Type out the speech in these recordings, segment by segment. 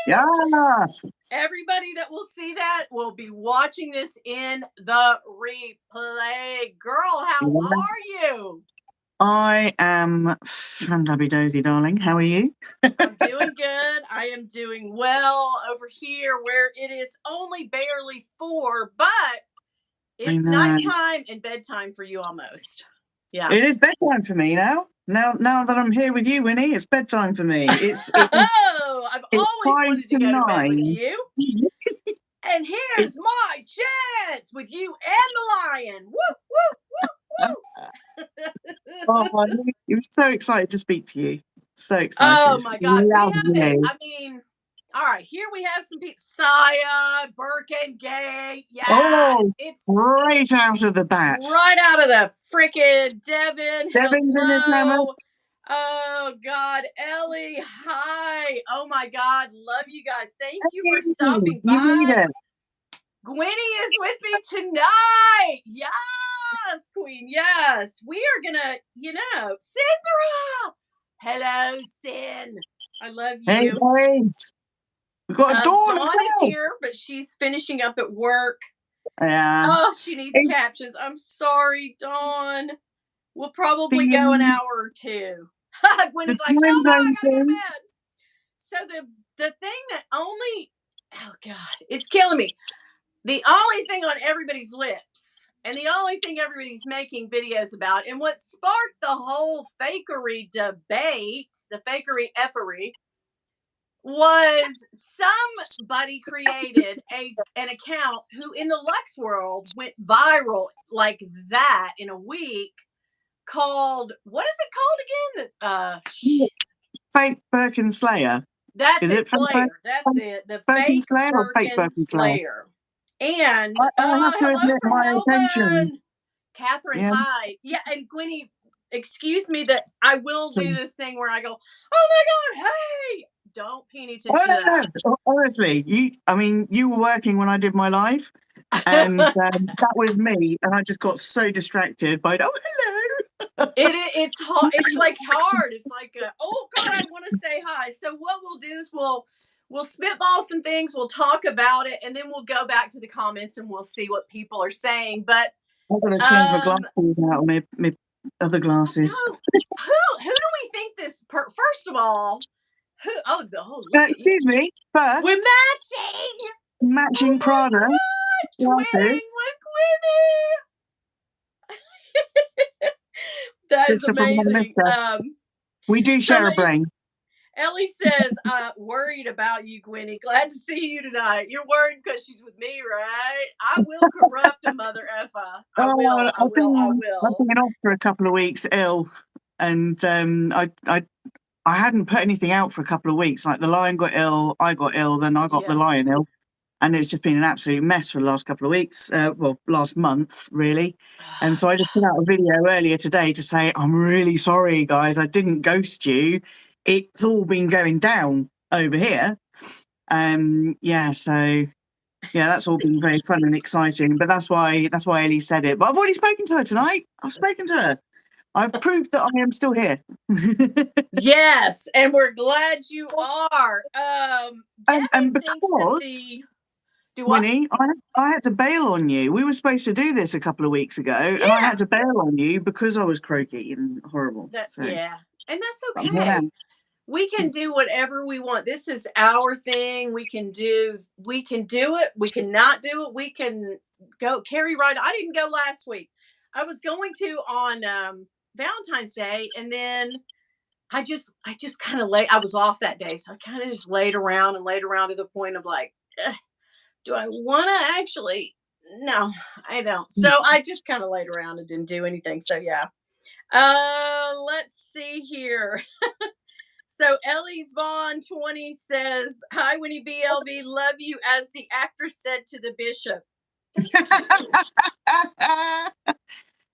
Yes. Everybody that will see that will be watching this in the replay. Girl, how are you? I am fandabby-dozy, darling. How are you? I'm doing good. I am doing well over here where it is only barely 4, but it's nighttime and bedtime for you almost. Yeah. It is bedtime for me now. Now that I'm here with you, Winnie, it's bedtime for me. I've always wanted to go to bed with you. And here's my chance with you and the lion. Woo, woo, woo, woo. Oh, I'm so excited to speak to you. So excited. Oh my God. All right, here we have some people. Saya, Birkengate. Yes. Oh, it's right out of the bat. Right out of the frickin' Devin. Devin's in his hammer. Oh God, Ellie, hi. Oh my God, love you guys. Thank you for stopping by. Gwenny is with me tonight. Yes, Queen. Yes, we are gonna, Cindra. Hello, Sin. I love you. Hey, guys. We've got Dawn is here, but she's finishing up at work. Yeah. Oh, she needs captions. I'm sorry, Dawn. We'll probably go an hour or two. Gwenny's like, no, I gotta go to bed. So the thing that only, oh God, it's killing me. The only thing on everybody's lips and the only thing everybody's making videos about, and what sparked the whole fakery debate, the fakery effery, was somebody created an account who in the Lux world went viral like that in a week called, what is it called again? Fake Birkin Slayer. That's it, Slayer. That's it. The fake Birkin Slayer. And hello from Melbourne. Catherine, hi. Yeah, and Gwenny, excuse me that I will do this thing where I go, oh my God, hey. Don't pay any attention to that. Honestly, you were working when I did my live, and that was me, and I just got so distracted by hello. It's hard. It's like hard. It's like oh God, I want to say hi. So what we'll do is we'll spitball some things. We'll talk about it, and then we'll go back to the comments and we'll see what people are saying. But I'm gonna change my glasses out. My other glasses. Who do we think this? First of all. Who? Excuse me. First, we're matching Prada. Twinning with Gwenny. That is amazing. We do share a brain. Ellie says, worried about you, Gwenny. Glad to see you tonight. You're worried because she's with me, right? I will corrupt a mother effa. I will. I've been off for a couple of weeks ill, and I hadn't put anything out for a couple of weeks. Like the lion got ill, I got ill, then I got the lion ill. And it's just been an absolute mess for the last couple of weeks. Last month, really. And so I just put out a video earlier today to say, I'm really sorry, guys. I didn't ghost you. It's all been going down over here. That's all been very fun and exciting. But that's why Ellie said it. But I've already spoken to her tonight. I've spoken to her. I've proved that I am still here. Yes, and we're glad you are. And because, Winnie, I had to bail on you. We were supposed to do this a couple of weeks ago, and I had to bail on you because I was croaky and horrible. Yeah, and that's okay. We can do whatever we want. This is our thing. We can do it. We cannot do it. We can go carry right. I didn't go last week. I was going to on Valentine's Day, and then I just kind of I was off that day, so I kind of just laid around to the point of like, do I want to actually? No, I don't. So I just kind of laid around and didn't do anything. So yeah. Let's see here. So Ellie's Vaughn 20 says, "Hi, Winnie BLV, love you," as the actress said to the bishop.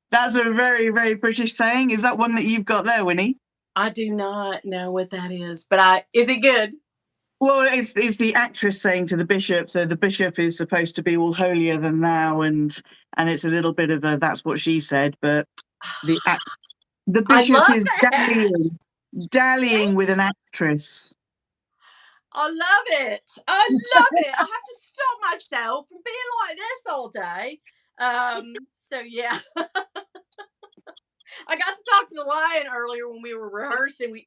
That's a very, very British saying. Is that one that you've got there, Winnie? I do not know what that is, but is it good? Well, it's the actress saying to the bishop. So the bishop is supposed to be all holier than thou, and it's a little bit of a that's what she said. But the bishop is dallying with an actress. I love it. I love it. I have to stop myself from being like this all day. So yeah, I got to talk to the lion earlier when we were rehearsing.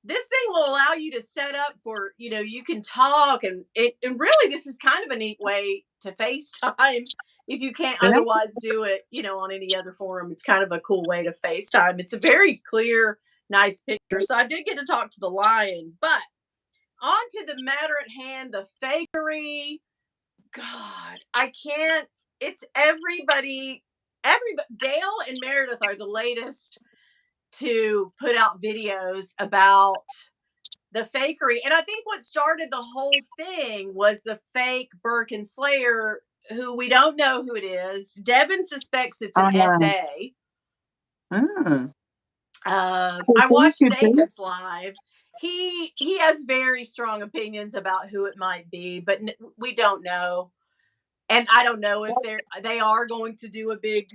This thing will allow you to set up for, you can talk, and really this is kind of a neat way to FaceTime if you can't Yeah. otherwise do it, on any other forum. It's kind of a cool way to FaceTime. It's a very clear, nice picture. So I did get to talk to the lion, but on to the matter at hand, the fakery. God, I can't. It's everybody. Dale and Meredith are the latest to put out videos about the fakery. And I think what started the whole thing was the fake Birkin Slayer, who we don't know who it is. Devin suspects it's an SA. Oh. I watched Jacob's live. He has very strong opinions about who it might be, but we don't know. And I don't know if they are going to do a big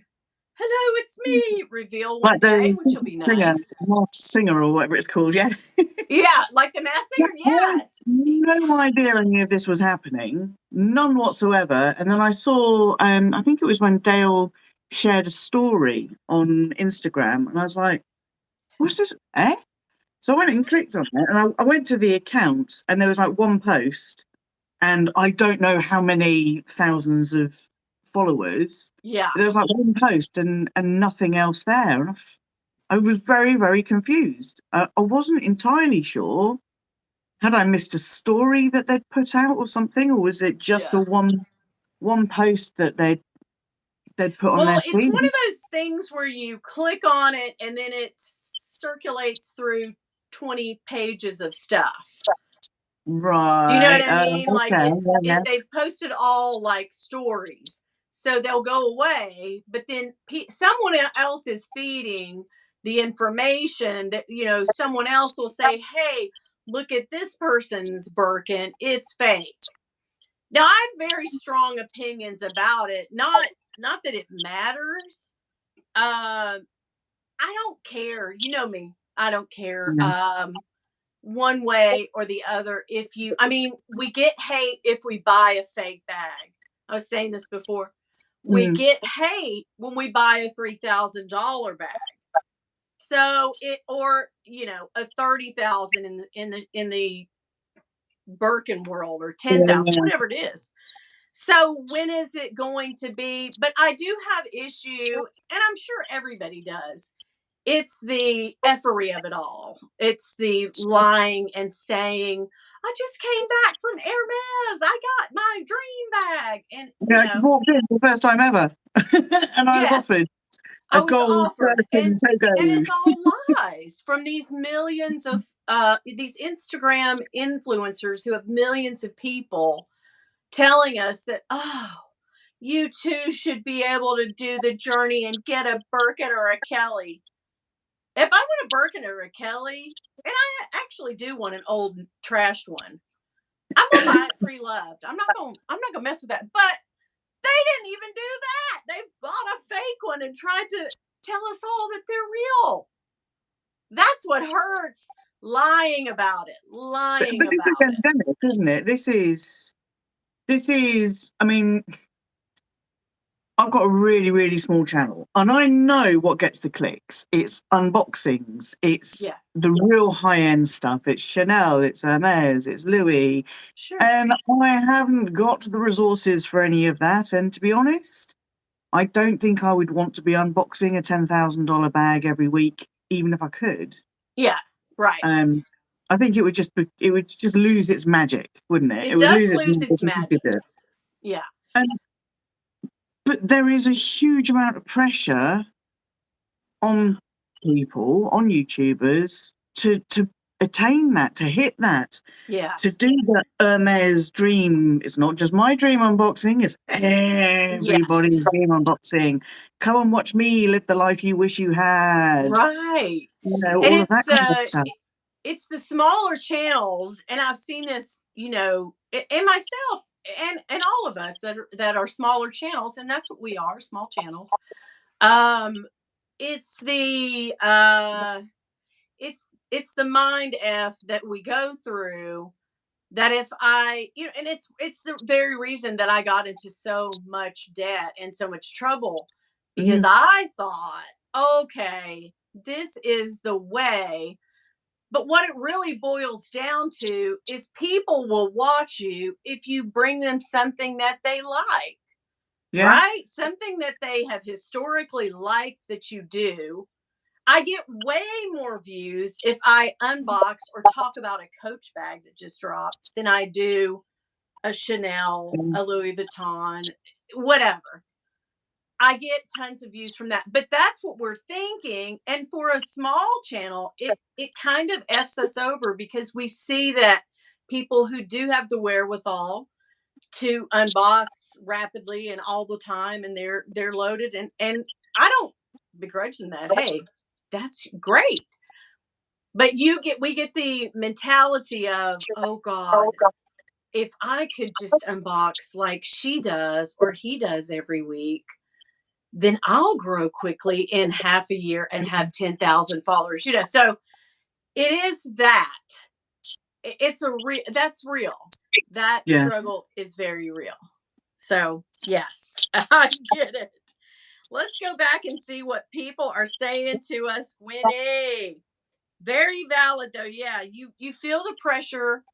"hello, it's me" reveal one day, which will be nice. Masked Singer or whatever it's called, yeah. Yeah, like the Masked Singer. Yes. No idea any of this was happening, none whatsoever. And then I saw, I think it was when Dale shared a story on Instagram, and I was like, "What's this?" So I went and clicked on it, and I went to the account, and there was like one post, and I don't know how many thousands of followers. Yeah. There was like one post and nothing else there. And I was very, very confused. I wasn't entirely sure. Had I missed a story that they'd put out or something, or was it just a one post that they'd put on their feed? It's one of those things where you click on it and then it circulates through 20 pages of stuff. Right. Do you know what I mean? Okay, like they've posted all like stories, so they'll go away, but then someone else is feeding the information that, someone else will say, "Hey, look at this person's Birkin, it's fake." Now, I have very strong opinions about it. Not that it matters. I don't care. You know me. I don't care. One way or the other. We get hate if we buy a fake bag. I was saying this before. We get hate when we buy a $3,000 bag. So or a 30,000 in the Birkin world, or 10,000, whatever it is. So when is it going to be? But I do have issue, and I'm sure everybody does. It's the effery of it all. It's the lying and saying, "I just came back from Hermes. I got my dream bag." And I walked in for the first time ever, and I was offered a gold Birkin Togo. And it's all lies from these millions of these Instagram influencers who have millions of people telling us that, "Oh, you too should be able to do the journey and get a Birkin or a Kelly." If I want a Birkin or a Kelly, and I actually do want an old trashed one, I'm gonna buy it pre-loved. I'm not gonna mess with that. But they didn't even do that. They bought a fake one and tried to tell us all that they're real. That's what hurts. Lying about it. But this is endemic, isn't it? This is. I mean, I've got a really, really small channel, and I know what gets the clicks. It's unboxings. It's the real high-end stuff. It's Chanel, it's Hermes, it's Louis. Sure. And I haven't got the resources for any of that. And to be honest, I don't think I would want to be unboxing a $10,000 bag every week, even if I could. Yeah, right. I think it would just lose its magic, wouldn't it? It would lose its magic. Yeah. But there is a huge amount of pressure on people, on YouTubers, to attain that, to hit that. Yeah. To do the Hermes dream. It's not just my dream unboxing, it's everybody's dream unboxing. Come and watch me live the life you wish you had. Right. All of that kind of stuff. It's the smaller channels, and I've seen this, and myself and all of us that are smaller channels, and that's what we are, small channels. It's the it's the mind F that we go through that if I, and it's the very reason that I got into so much debt and so much trouble, because I thought, okay, this is the way. But what it really boils down to is people will watch you if you bring them something that they like, Yeah. right? Something that they have historically liked that you do. I get way more views if I unbox or talk about a Coach bag that just dropped than I do a Chanel, a Louis Vuitton, whatever. I get tons of views from that. But that's what we're thinking. And for a small channel, it kind of F's us over, because we see that people who do have the wherewithal to unbox rapidly and all the time, and they're loaded, and I don't begrudge them that. Hey, that's great. But we get the mentality of, oh God, if I could just unbox like she does or he does every week, then I'll grow quickly in half a year and have 10,000 followers. So it is that. It's that's real. That Yeah. struggle is very real. So, yes, I get it. Let's go back and see what people are saying to us, Gwenny. Very valid though. Yeah, you feel the pressure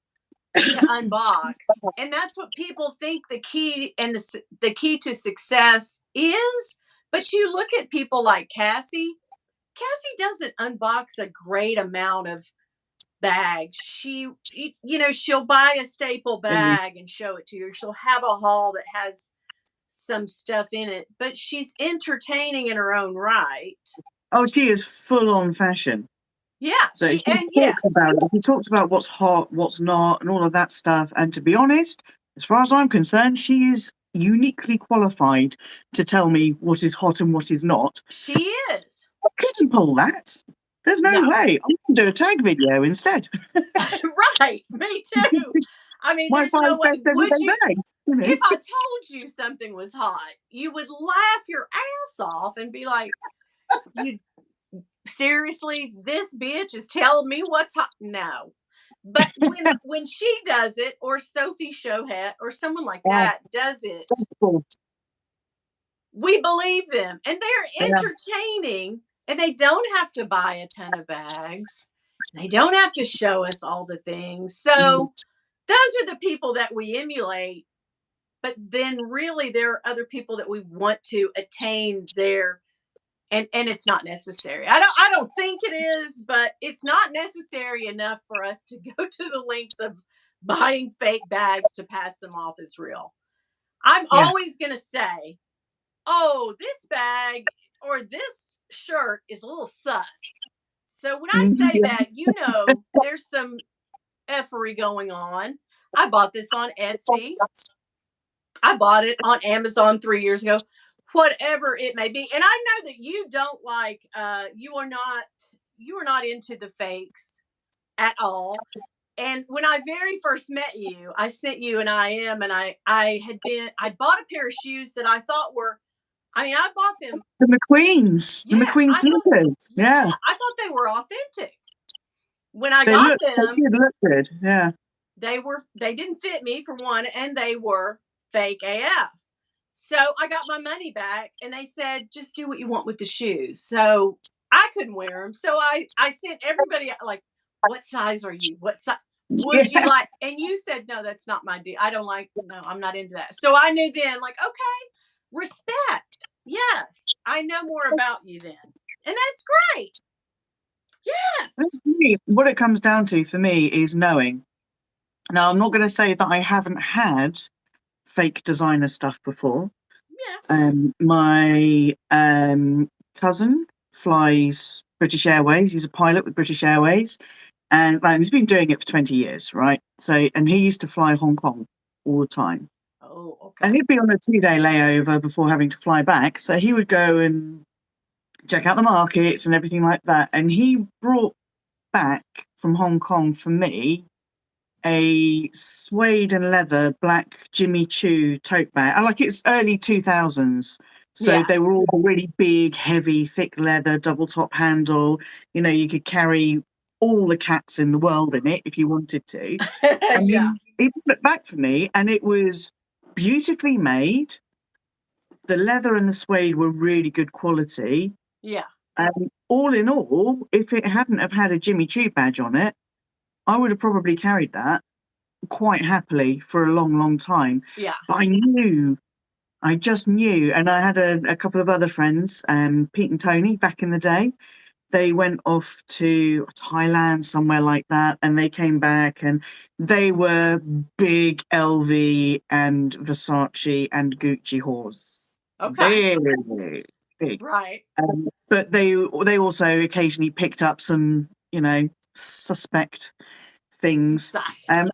to unbox, and that's what people think the key and the key to success is. But you look at people like Cassie. Cassie doesn't unbox a great amount of bags. She'll buy a staple bag and show it to you. She'll have a haul that has some stuff in it, but she's entertaining in her own right. Oh, she is full on fashion. Yeah, So she talks about what's hot, what's not, and all of that stuff. And to be honest, as far as I'm concerned, she is uniquely qualified to tell me what is hot and what is not. She is. I couldn't pull that. There's no way. I can do a tag video instead. Right, me too. I mean, My there's no way. Would you? bags, If I told you something was hot, you would laugh your ass off and be like, "You seriously? This bitch is telling me what's hot?" No. But when she does it, or Sophie Chohet, or someone like that does it, we believe them, and they're entertaining, and they don't have to buy a ton of bags. They don't have to show us all the things. So those are the people that we emulate. But then really there are other people that we want to attain their, and it's not necessary. I don't think it is, but it's not necessary enough for us to go to the lengths of buying fake bags to pass them off as real. I'm always going to say, oh, this bag or this shirt is a little sus. So when I say that, there's some effery going on. I bought this on Etsy. I bought it on Amazon 3 years ago, whatever it may be. And I know that you don't like, you are not into the fakes at all. And when I very first met you, I sent you an IM, and I bought a pair of shoes that I thought were, I bought them. The McQueen's. The McQueen sneakers. Yeah. I thought they were authentic. When I got them, they did look good. Yeah. They didn't fit me, for one, and they were fake AF. So I got my money back, and they said, just do what you want with the shoes. So I couldn't wear them. So I sent everybody, like, what size are you? What size would you like? And you said, no, that's not my deal. No, I'm not into that. So I knew then, like, okay, respect. Yes, I know more about you then. And that's great. Yes. What it comes down to for me is knowing. Now, I'm not going to say that I haven't had fake designer stuff before. Yeah. My cousin flies British Airways. He's a pilot with British Airways, and he's been doing it for 20 years, right? So, and he used to fly Hong Kong all the time. Oh, okay. And he'd be on a 2-day layover before having to fly back. So he would go and check out the markets and everything like that. And he brought back from Hong Kong for me a suede and leather black Jimmy Choo tote bag. It's early 2000s. So they were all really big, heavy, thick leather, double top handle. You could carry all the cats in the world in it if you wanted to. And Yeah. he put it back for me, and it was beautifully made. The leather and the suede were really good quality. Yeah. All in all, if it hadn't have had a Jimmy Choo badge on it, I would have probably carried that quite happily for a long, long time. Yeah. But I just knew. And I had a couple of other friends, Pete and Tony, back in the day. They went off to Thailand, somewhere like that, and they came back and they were big LV and Versace and Gucci whores. Okay. Very big. Right. But they also occasionally picked up some, suspect things. And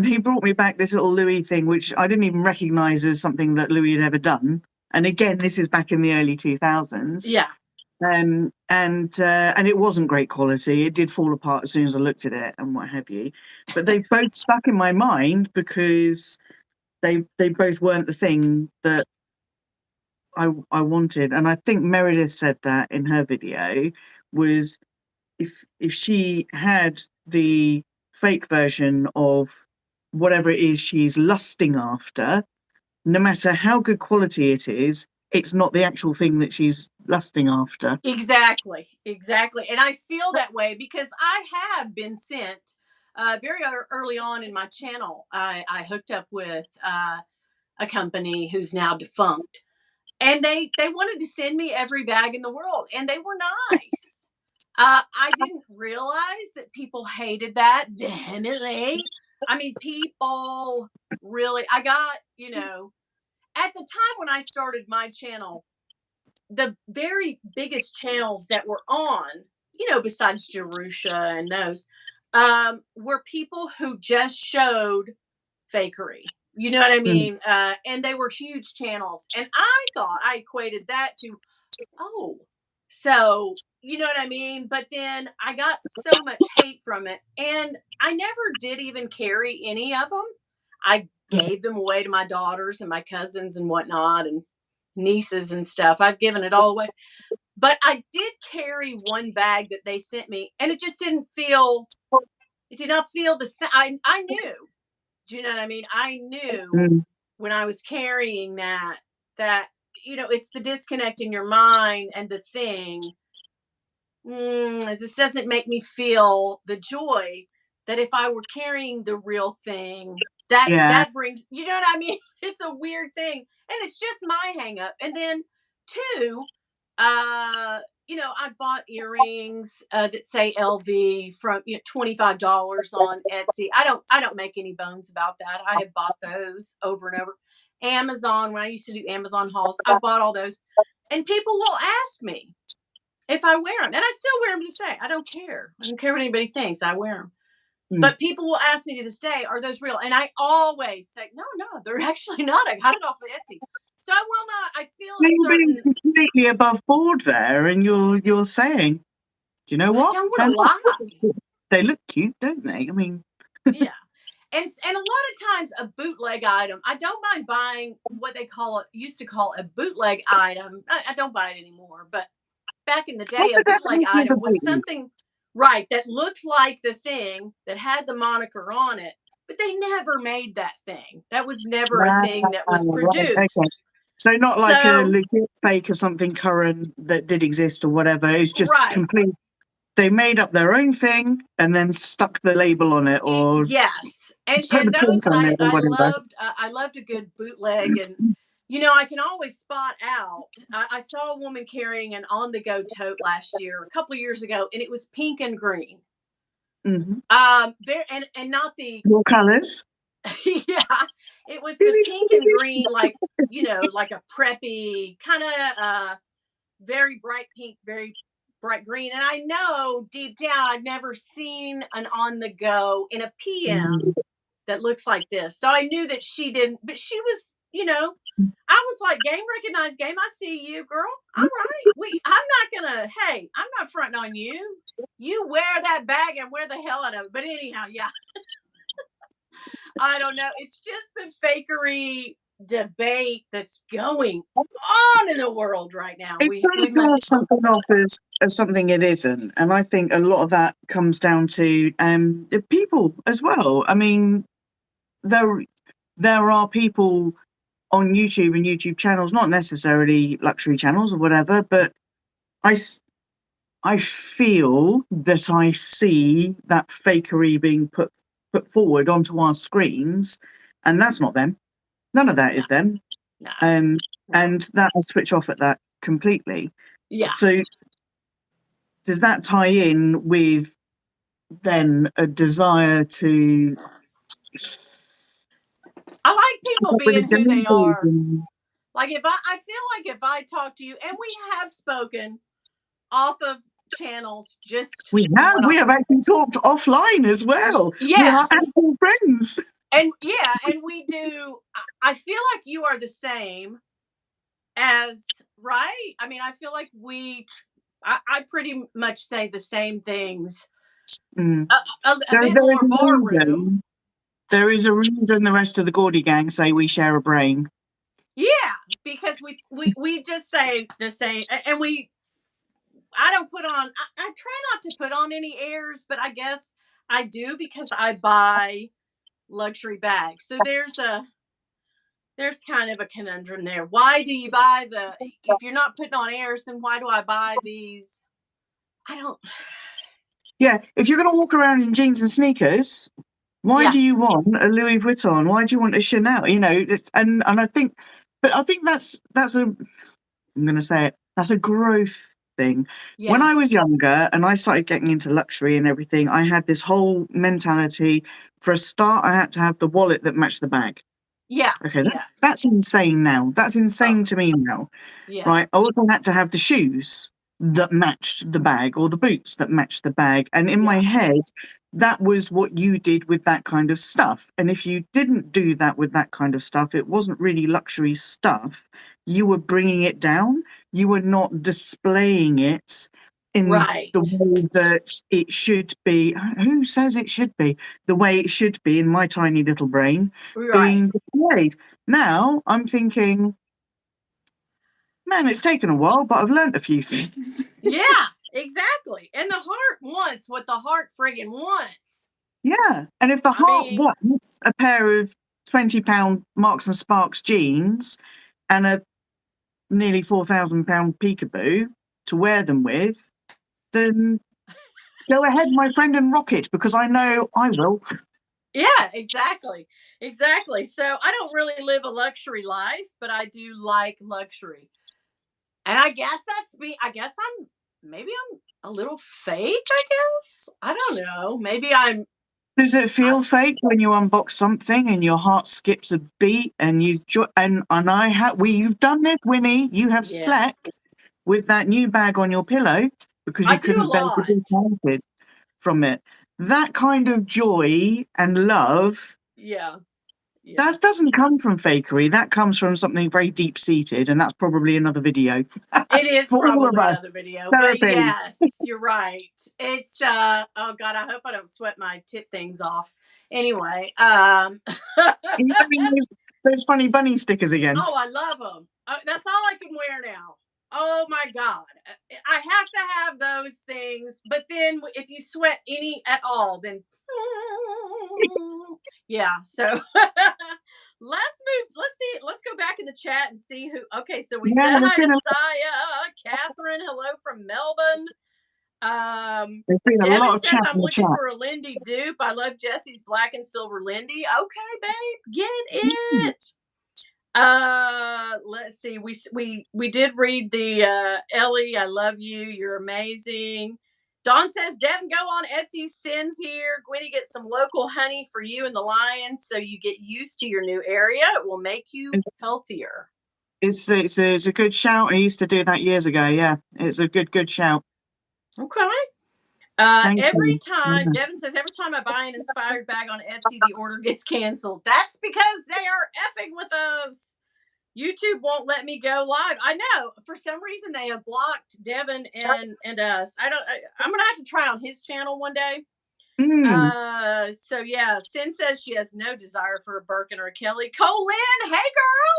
he brought me back this little Louis thing, which I didn't even recognize as something that Louis had ever done. And again, this is back in the early 2000s. Yeah. And it wasn't great quality. It did fall apart as soon as I looked at it and what have you. But they both stuck in my mind because they both weren't the thing that I wanted. And I think Meredith said that in her video, was if she had the fake version of whatever it is she's lusting after, no matter how good quality it is, it's not the actual thing that she's lusting after. Exactly. And I feel that way because I have been sent very early on in my channel. I hooked up with a company who's now defunct, and they wanted to send me every bag in the world, and they were nice. I didn't realize that people hated that vehemently. I mean, people really, I got, at the time when I started my channel, the very biggest channels that were on, besides Jerusha and those, were people who just showed fakery. You know what I mean? And they were huge channels. And I thought I equated that to, oh, so, you know what I mean? But then I got so much hate from it. And I never did even carry any of them. I gave them away to my daughters and my cousins and whatnot and nieces and stuff. I've given it all away. But I did carry one bag that they sent me, and it just did not feel the same. I knew. Do you know what I mean? I knew when I was carrying that, it's the disconnect in your mind and the thing. This doesn't make me feel the joy that if I were carrying the real thing, that brings, you know what I mean? It's a weird thing. And it's just my hang up. And then two, I bought earrings that say LV from $25 on Etsy. I don't make any bones about that. I have bought those over and over. Amazon, when I used to do Amazon hauls, I bought all those. And people will ask me if I wear them. And I still wear them to this day. I don't care. I don't care what anybody thinks. I wear them. But people will ask me to this day, are those real? And I always say, no, they're actually not. I got it off of Etsy. So I will not. I feel you're being completely above board there, and you're saying, do you know what? I don't want to lie. They look cute, don't they? I mean, yeah. And a lot of times a bootleg item, I don't mind buying what they used to call a bootleg item. I don't buy it anymore, but back in the day, a bootleg item was something that looked like the thing that had the moniker on it, but they never made that thing. That was never a thing that was produced. Right, okay. So not like a legit fake or something current that did exist or whatever. It's just complete. They made up their own thing and then stuck the label on it, or yes, and those I loved a good bootleg, and I can always spot out. I saw a woman carrying an on-the-go tote last year, a couple of years ago, and it was pink and green. Very and not the more colors. Yeah, it was the pink and green, like like a preppy kind of very bright pink, very bright green. And I know deep down I've never seen an on the go in a PM that looks like this. So I knew that she didn't, but she was, I was like, game recognized game. I see you, girl. All right. I'm not fronting on you. You wear that bag and wear the hell out of it. But anyhow, yeah. I don't know. It's just the fakery debate that's going on in the world right now. It's We trying must something off as something it isn't, and I think a lot of that comes down to the people as well. I mean, there are people on YouTube and YouTube channels, not necessarily luxury channels or whatever, but I feel that I see that fakery being put forward onto our screens, and that's not them. None of that is them. No. And that I switch off at that completely. Yeah. So does that tie in with then a desire to I like people being who they are. and Like I feel like if I talk to you, and we have spoken off of channels, just we have actually talked offline as well. Yes. We are actual friends. And yeah, and we do. I feel like you are the same as, right? I mean, I feel like I pretty much say the same things. Mm. A bit more barroom. There is a reason the rest of the Gordy gang say we share a brain. Yeah, because we just say the same, and I don't put on. I try not to put on any airs, but I guess I do because I buy luxury bags. So there's kind of a conundrum there. Why do you buy if you're not putting on airs, then why do I buy these? I don't. Yeah, if you're going to walk around in jeans and sneakers, why do you want a Louis Vuitton? Why do you want a Chanel? You know, and I think that's I'm going to say it. That's a growth thing. Yeah. When I was younger and I started getting into luxury and everything, I had this whole mentality. For a start, I had to have the wallet that matched the bag. Yeah. Okay, that's insane now. That's insane to me now. Yeah. Right. I also had to have the shoes that matched the bag or the boots that matched the bag. And in my head, that was what you did with that kind of stuff. And if you didn't do that with that kind of stuff, it wasn't really luxury stuff. You were bringing it down. You were not displaying it in the way that it should be. Who says it should be? The way it should be in my tiny little brain being displayed. Now I'm thinking, man, it's taken a while, but I've learned a few things. Yeah, exactly. And the heart wants what the heart friggin' wants. Yeah. And if the heart wants a pair of £20 Marks and Sparks jeans and a nearly £4,000 peekaboo to wear them with, then go ahead, my friend, and rock it, because I know I will. Yeah, exactly. Exactly. So I don't really live a luxury life, but I do like luxury. And I guess that's me. I guess I'm a little fake, I guess. I don't know. Maybe I'm. Does it feel fake when you unbox something and your heart skips a beat and you've done this, Winnie? You have slept with that new bag on your pillow because you couldn't bear to be disappointed from it. That kind of joy and love. Yeah. That doesn't come from fakery. That comes from something very deep seated, and that's probably another video. It is probably another video. Therapy. But yes, you're right. It's oh God, I hope I don't sweat my tit things off. Anyway, those funny bunny stickers again. Oh, I love them. That's all I can wear now. Oh my God. I have to have those things. But then if you sweat any at all, then yeah. So let's go back in the chat and see who. Okay, so we said hi to Saya, Catherine, hello from Melbourne. Devin says I'm looking for a Lindy dupe. I love Jesse's black and silver Lindy. Okay, babe, get it. Let's see. We did read the Ellie, I love you. You're amazing. Dawn says, Devin, go on Etsy, sends here. Gwenny, get some local honey for you and the lions so you get used to your new area. It will make you healthier. It's a good shout. I used to do that years ago. Yeah, it's a good shout. Okay. Devin says, every time I buy an inspired bag on Etsy, the order gets canceled. That's because they are effing with us. YouTube won't let me go live. I know. For some reason, they have blocked Devin and us. I'm going to have to try on his channel one day. So yeah, Sin says she has no desire for a Birkin or a Kelly. Colin, hey girl,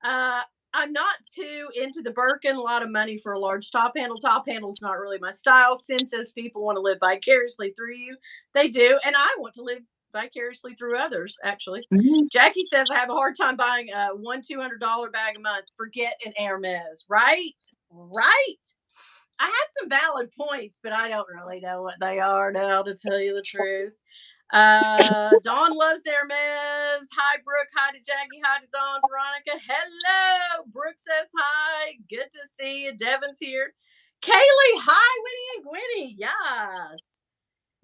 hey. I'm not too into the Birkin. A lot of money for a large top handle. Top handle's not really my style. Sin says people want to live vicariously through you. They do, and I want to live vicariously through others, actually. Jackie says I have a hard time buying a $200 bag a month. Forget an Hermes. Right. I had some valid points, but I don't really know what they are now, to tell you the truth. Dawn loves Hermes. Hi, Brooke. Hi to Jackie. Hi to Dawn. Veronica. Hello. Brooke says hi. Good to see you. Devin's here. Kaylee. Hi, Winnie and Gwenny. Yes.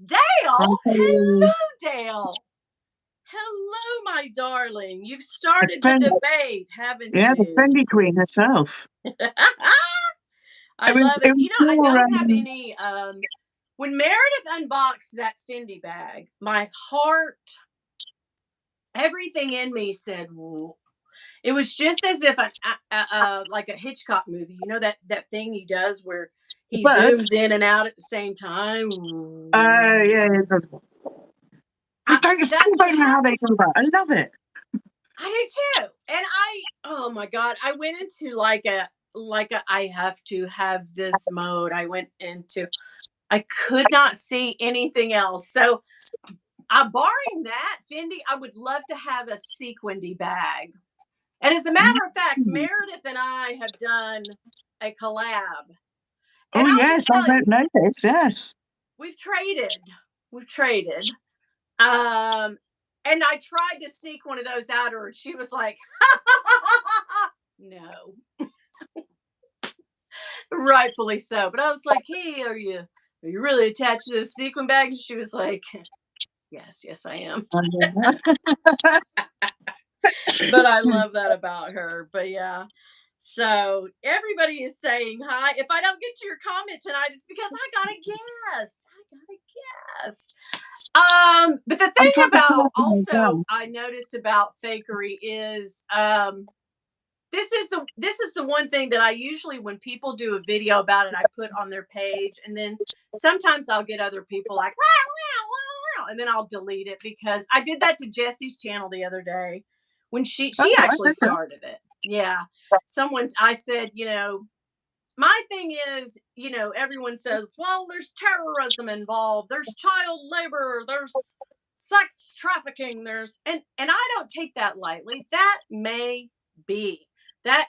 Dale. Hello, Dale. Hello, my darling. You've started the debate, haven't you? Yeah, the Fendi Queen herself. I love it. You know, I don't have any. When Meredith unboxed that Fendi bag, my heart, everything in me said, whoa. It was just as if like a Hitchcock movie. You know that thing he does where he zooms in and out at the same time. Yeah. I still don't know how they do that. I love it. I do too. And oh my God, I went into like a I have to have this mode. I could not see anything else. So barring that, Fendi, I would love to have a sequined bag. And as a matter of fact, Meredith and I have done a collab. And yes, I don't know this. Yes. We've traded. And I tried to sneak one of those out of her. She was like, no. Rightfully so. But I was like, hey, are you really attached to those sequin bags? And she was like, yes, I am. But I love that about her. But yeah. So everybody is saying hi. If I don't get to your comment tonight, it's because I got a guest. But the thing about also I noticed about fakery is this is the one thing that I usually, when people do a video about it, I put on their page, and then sometimes I'll get other people like wow, and then I'll delete it, because I did that to Jessie's channel the other day when she actually started it. Yeah. I said, my thing is, everyone says, well, there's terrorism involved, there's child labor, there's sex trafficking, and I don't take that lightly. That may be. That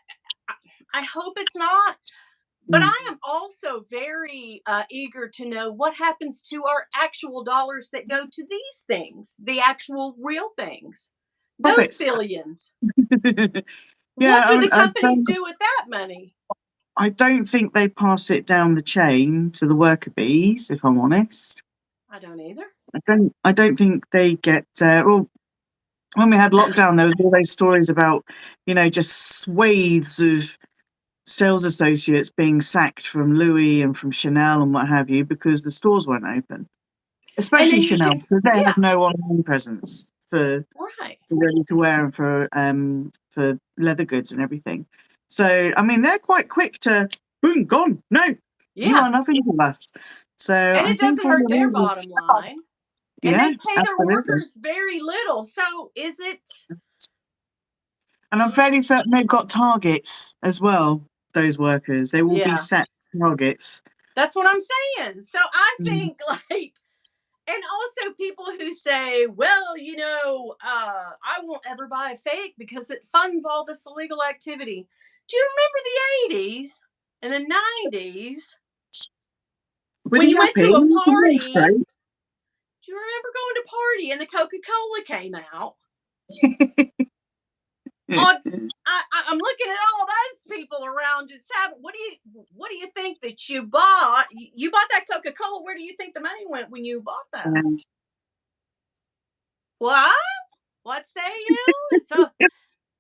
I hope it's not. But I am also very eager to know what happens to our actual dollars that go to these things, the actual real things, those billions. What do the companies do with that money? I don't think they pass it down the chain to the worker bees, if I'm honest. I don't either. I don't think they get. Well, when we had lockdown, there was all those stories about, just swathes of sales associates being sacked from Louis and from Chanel and what have you, because the stores weren't open. Especially Chanel, because they have no online presence for ready to wear and for leather goods and everything. So, I mean, they're quite quick to boom, gone. No, you are nothing to us. So, and it doesn't hurt their bottom line. And they pay their workers very little. So, is it? And I'm fairly certain they've got targets as well. Those workers, they will be set targets. That's what I'm saying. So I think and also people who say, well, I won't ever buy a fake because it funds all this illegal activity. Do you remember the 80s and the 90s when you went to a party? Do you remember going to a party and the Coca-Cola came out? I'm looking at all those people around just having. What do you think that you bought? You bought that Coca-Cola. Where do you think the money went when you bought that? What say you?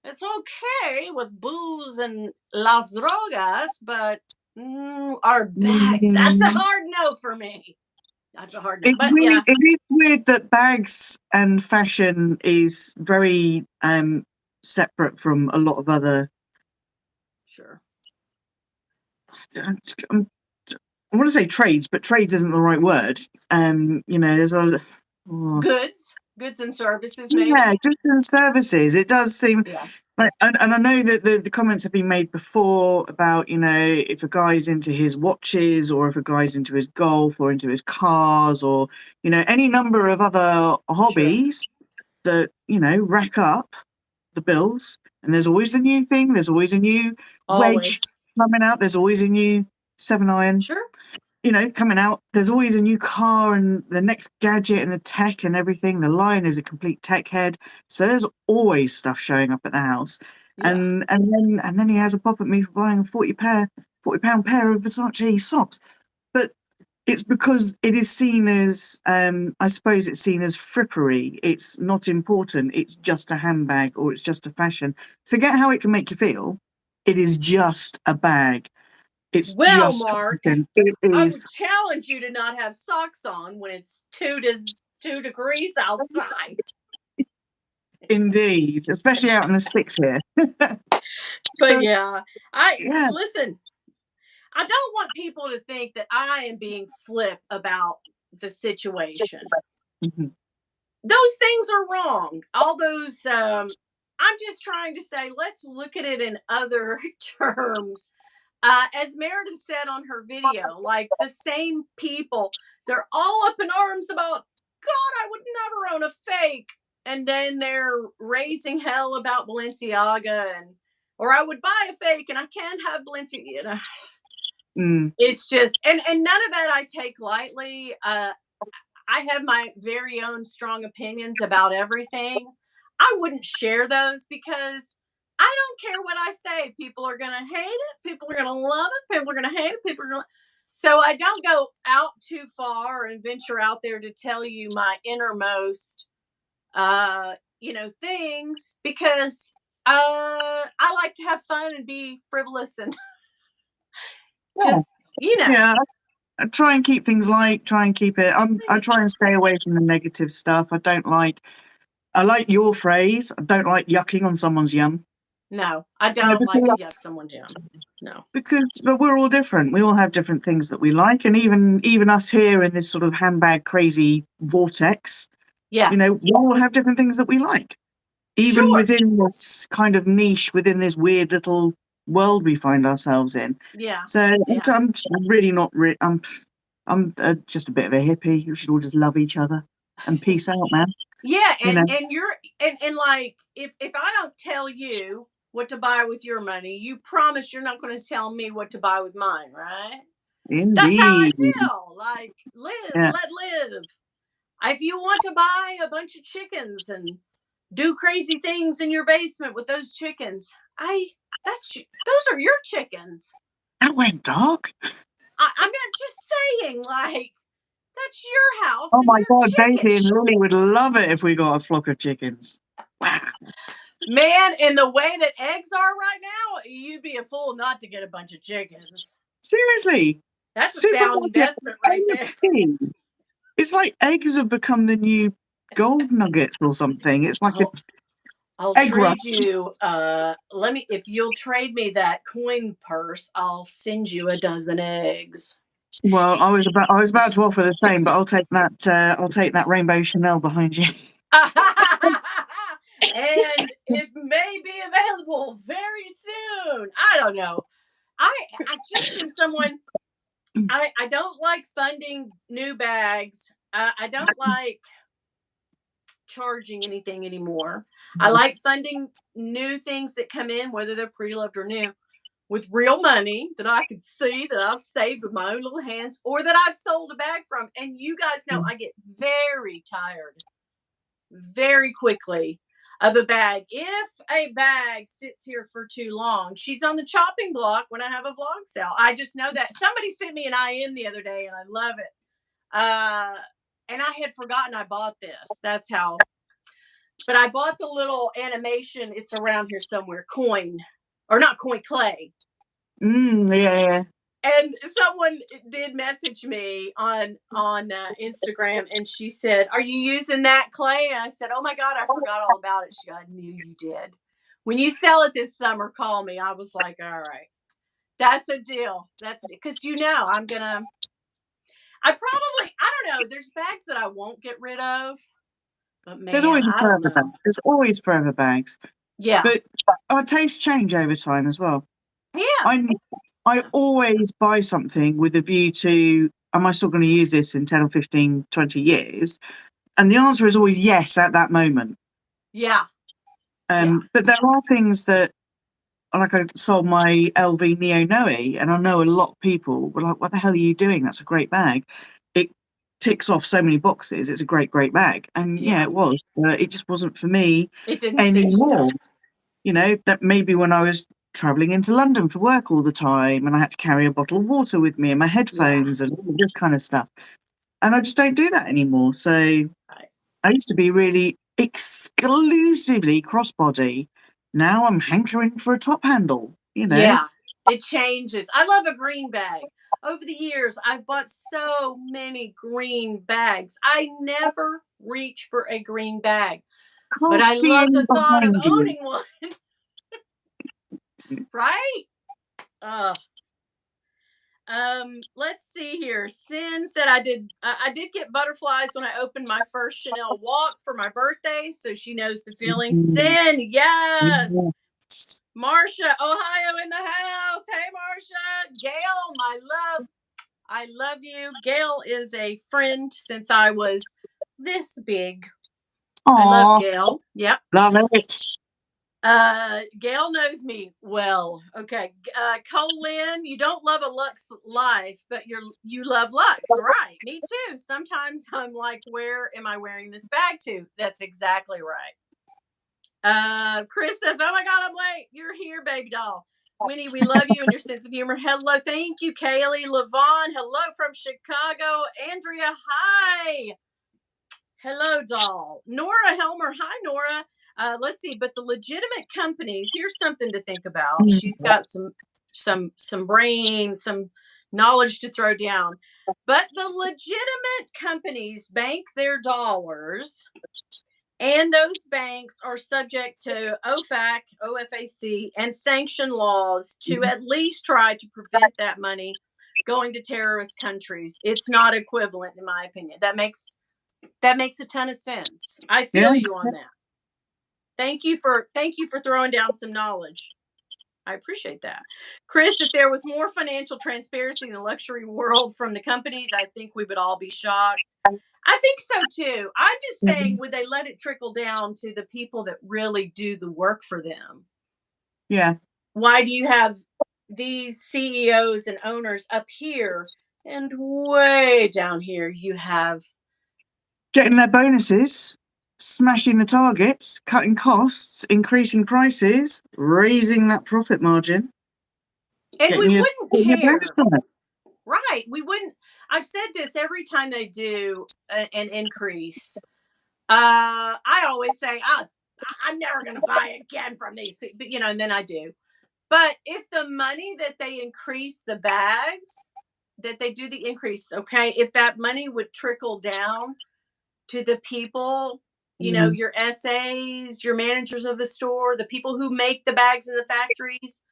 It's okay with booze and las drogas, but our bags. That's a hard no for me. That's a hard no. It is weird that bags and fashion is very separate from a lot of other. Sure. I want to say trades, but trades isn't the right word. There's a goods and services, maybe. Yeah, goods and services. It does seem like, and I know that the comments have been made before about, if a guy's into his watches, or if a guy's into his golf, or into his cars, or any number of other hobbies that rack up the bills. And there's always a new thing. There's always a new wedge coming out. There's always a new 7-iron. Sure. Coming out. There's always a new car and the next gadget and the tech and everything. The Lion is a complete tech head, so there's always stuff showing up at the house. Yeah. And then he has a pop at me for buying a £40 pair of Versace socks. But it's because it is seen as, I suppose it's seen as frippery. It's not important. It's just a handbag, or it's just a fashion. Forget how it can make you feel. It is just a bag. It's just Mark, it I would is challenge you to not have socks on when it's 2 degrees outside. indeed, especially out in the sticks here. But listen, I don't want people to think that I am being flip about the situation. Mm-hmm. Those things are wrong. All those, I'm just trying to say, let's look at it in other terms. As Meredith said on her video, like the same people, they're all up in arms about, God, I would never own a fake. And then they're raising hell about Balenciaga, or I would buy a fake and I can't have Balenciaga. It's just, and none of that I take lightly. I have my very own strong opinions about everything. I wouldn't share those because I don't care what I say. People are going to hate it. People are going to love it. People are going to hate it. So I don't go out too far and venture out there to tell you my innermost, things, because I like to have fun and be frivolous and just, Yeah, I try and keep things light, try and keep it. I try and stay away from the negative stuff. I like your phrase. I don't like yucking on someone's yum. No, I don't like to yuck someone's yum. No. But we're all different. We all have different things that we like. And even us here in this sort of handbag crazy vortex, we all have different things that we like. Even within this kind of niche, within this weird little world we find ourselves in. Yeah. So I'm really not. I'm just a bit of a hippie. We should all just love each other and peace out, man. Yeah, and you're and like if I don't tell you what to buy with your money, you promise you're not going to tell me what to buy with mine, right? Indeed. That's how I feel. Like let live. If you want to buy a bunch of chickens and do crazy things in your basement with those chickens, those are your chickens. That went dark. I'm not just saying, like, that's your house. Oh my God, Daisy and Lily would love it if we got a flock of chickens. Wow. Man, in the way that eggs are right now, you'd be a fool not to get a bunch of chickens. Seriously. That's a sound investment right there. It's like eggs have become the new gold nuggets or something. It's like I'll trade you. If you'll trade me that coin purse, I'll send you a dozen eggs. Well, I was about to offer the same, but I'll take that rainbow Chanel behind you. And it may be available very soon. I don't know. I just am someone. I don't like funding new bags. I don't like charging anything anymore. I like funding new things that come in, whether they're pre-loved or new, with real money that I can see that I've saved with my own little hands, or that I've sold a bag from. And you guys know I get very tired very quickly of a bag. If a bag sits here for too long, she's on the chopping block when I have a vlog sale. I just know that. Somebody sent me an IM the other day and I love it. And I had forgotten I bought this. That's how. But I bought the little animation. It's around here somewhere. Coin, or not coin, clay. Yeah. And someone did message me on Instagram, and she said, "Are you using that clay?" And I said, "Oh my God, I forgot all about it." She goes, "I knew you did. When you sell it this summer, call me." I was like, "All right, that's a deal. That's because I'm gonna I don't know. There's bags that I won't get rid of, but There's man, always I don't forever know. bags. There's always forever bags. Yeah. But our tastes change over time as well. Yeah. I always buy something with a view to, am I still going to use this in 10 or 15, 20 years? And the answer is always yes at that moment. Yeah. Yeah. But there are things that, like I sold my LV Neo Noe, and I know a lot of people were like, what the hell are you doing? That's a great bag. It ticks off so many boxes. It's a great, great bag. And yeah, it was. It just wasn't for me It didn't anymore. suit You know, that maybe when I was traveling into London for work all the time and I had to carry a bottle of water with me and my headphones and all this kind of stuff. And I just don't do that anymore. So I used to be really exclusively crossbody. Now I'm hankering for a top handle, you know. Yeah, it changes. I love a green bag. Over the years, I've bought so many green bags. I never reach for a green bag, but Can't I see love any the thought of behind you. owning one. Right? Uh, let's see here. Sin said I did get butterflies when I opened my first Chanel walk for my birthday, so she knows the feeling. Sin, yes. Marsha, Ohio in the house. Hey Marsha. Gail, my love. I love you. Gail is a friend since I was this big. Aww, I love Gail. Yep. love it. Gail knows me well. Okay. Colin, you don't love a Lux life, but you love Lux, right? Me too. Sometimes I'm like, where am I wearing this bag to? That's exactly right. Chris says, oh my God, I'm late. You're here, baby doll. Winnie, we love you and your sense of humor. Hello. Thank you, Kaylee. Levon, hello from Chicago. Andrea, hi. Hello, doll. Nora Helmer, hi, Nora. Let's see, but the legitimate companies, here's something to think about. She's got some brain, some knowledge to throw down. But the legitimate companies bank their dollars, and those banks are subject to OFAC, OFAC, and sanction laws to at least try to prevent that money going to terrorist countries. It's not equivalent, in my opinion. That makes a ton of sense. I feel you on that. Thank you for throwing down some knowledge. I appreciate that. Chris, if there was more financial transparency in the luxury world from the companies, I think we would all be shocked. I think so too. I'm just saying, would they let it trickle down to the people that really do the work for them? Yeah. Why do you have these CEOs and owners up here and way down here you have getting their bonuses, smashing the targets, cutting costs, increasing prices, raising that profit margin. And we wouldn't care. Right. We wouldn't. I've said this every time they do an increase. I always say, I'm never going to buy again from these people, and then I do. But if the money that they increase the bags, that they do the increase, okay, if that money would trickle down to the people, your SAs, your managers of the store, the people who make the bags in the factories.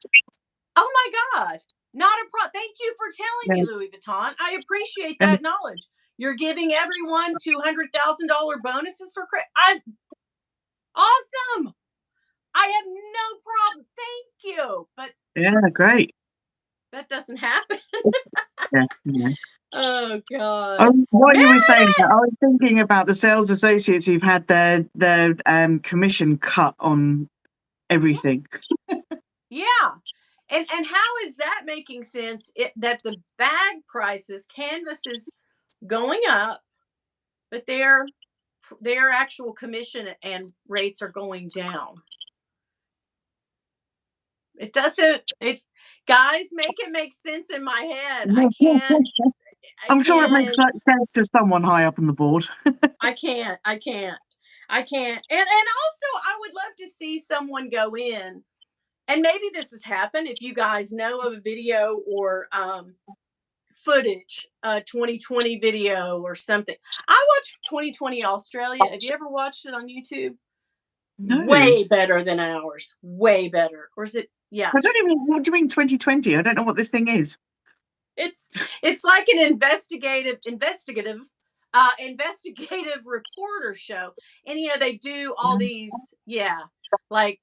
Oh my God. Not a problem. Thank you for telling me, Louis Vuitton. I appreciate that knowledge. You're giving everyone $200,000 bonuses for awesome. I have no problem. Thank you. But yeah, great. That doesn't happen. Yeah. Oh God. While you were saying that, I was thinking about the sales associates who've had their commission cut on everything. Yeah. And how is that making sense? That the bag prices, canvas is going up, but their actual commission and rates are going down. It doesn't. Guys, make it make sense in my head. I can't. I'm sure it makes sense to someone high up on the board. I can't. And also, I would love to see someone go in. And maybe this has happened. If you guys know of a video or footage, 2020 video or something. I watched 2020 Australia. Have you ever watched it on YouTube? No. Way better than ours. Way better. Or is it? Yeah. I don't even. What do you mean 2020? I don't know what this thing is. It's like an investigative reporter show, and they do all these, like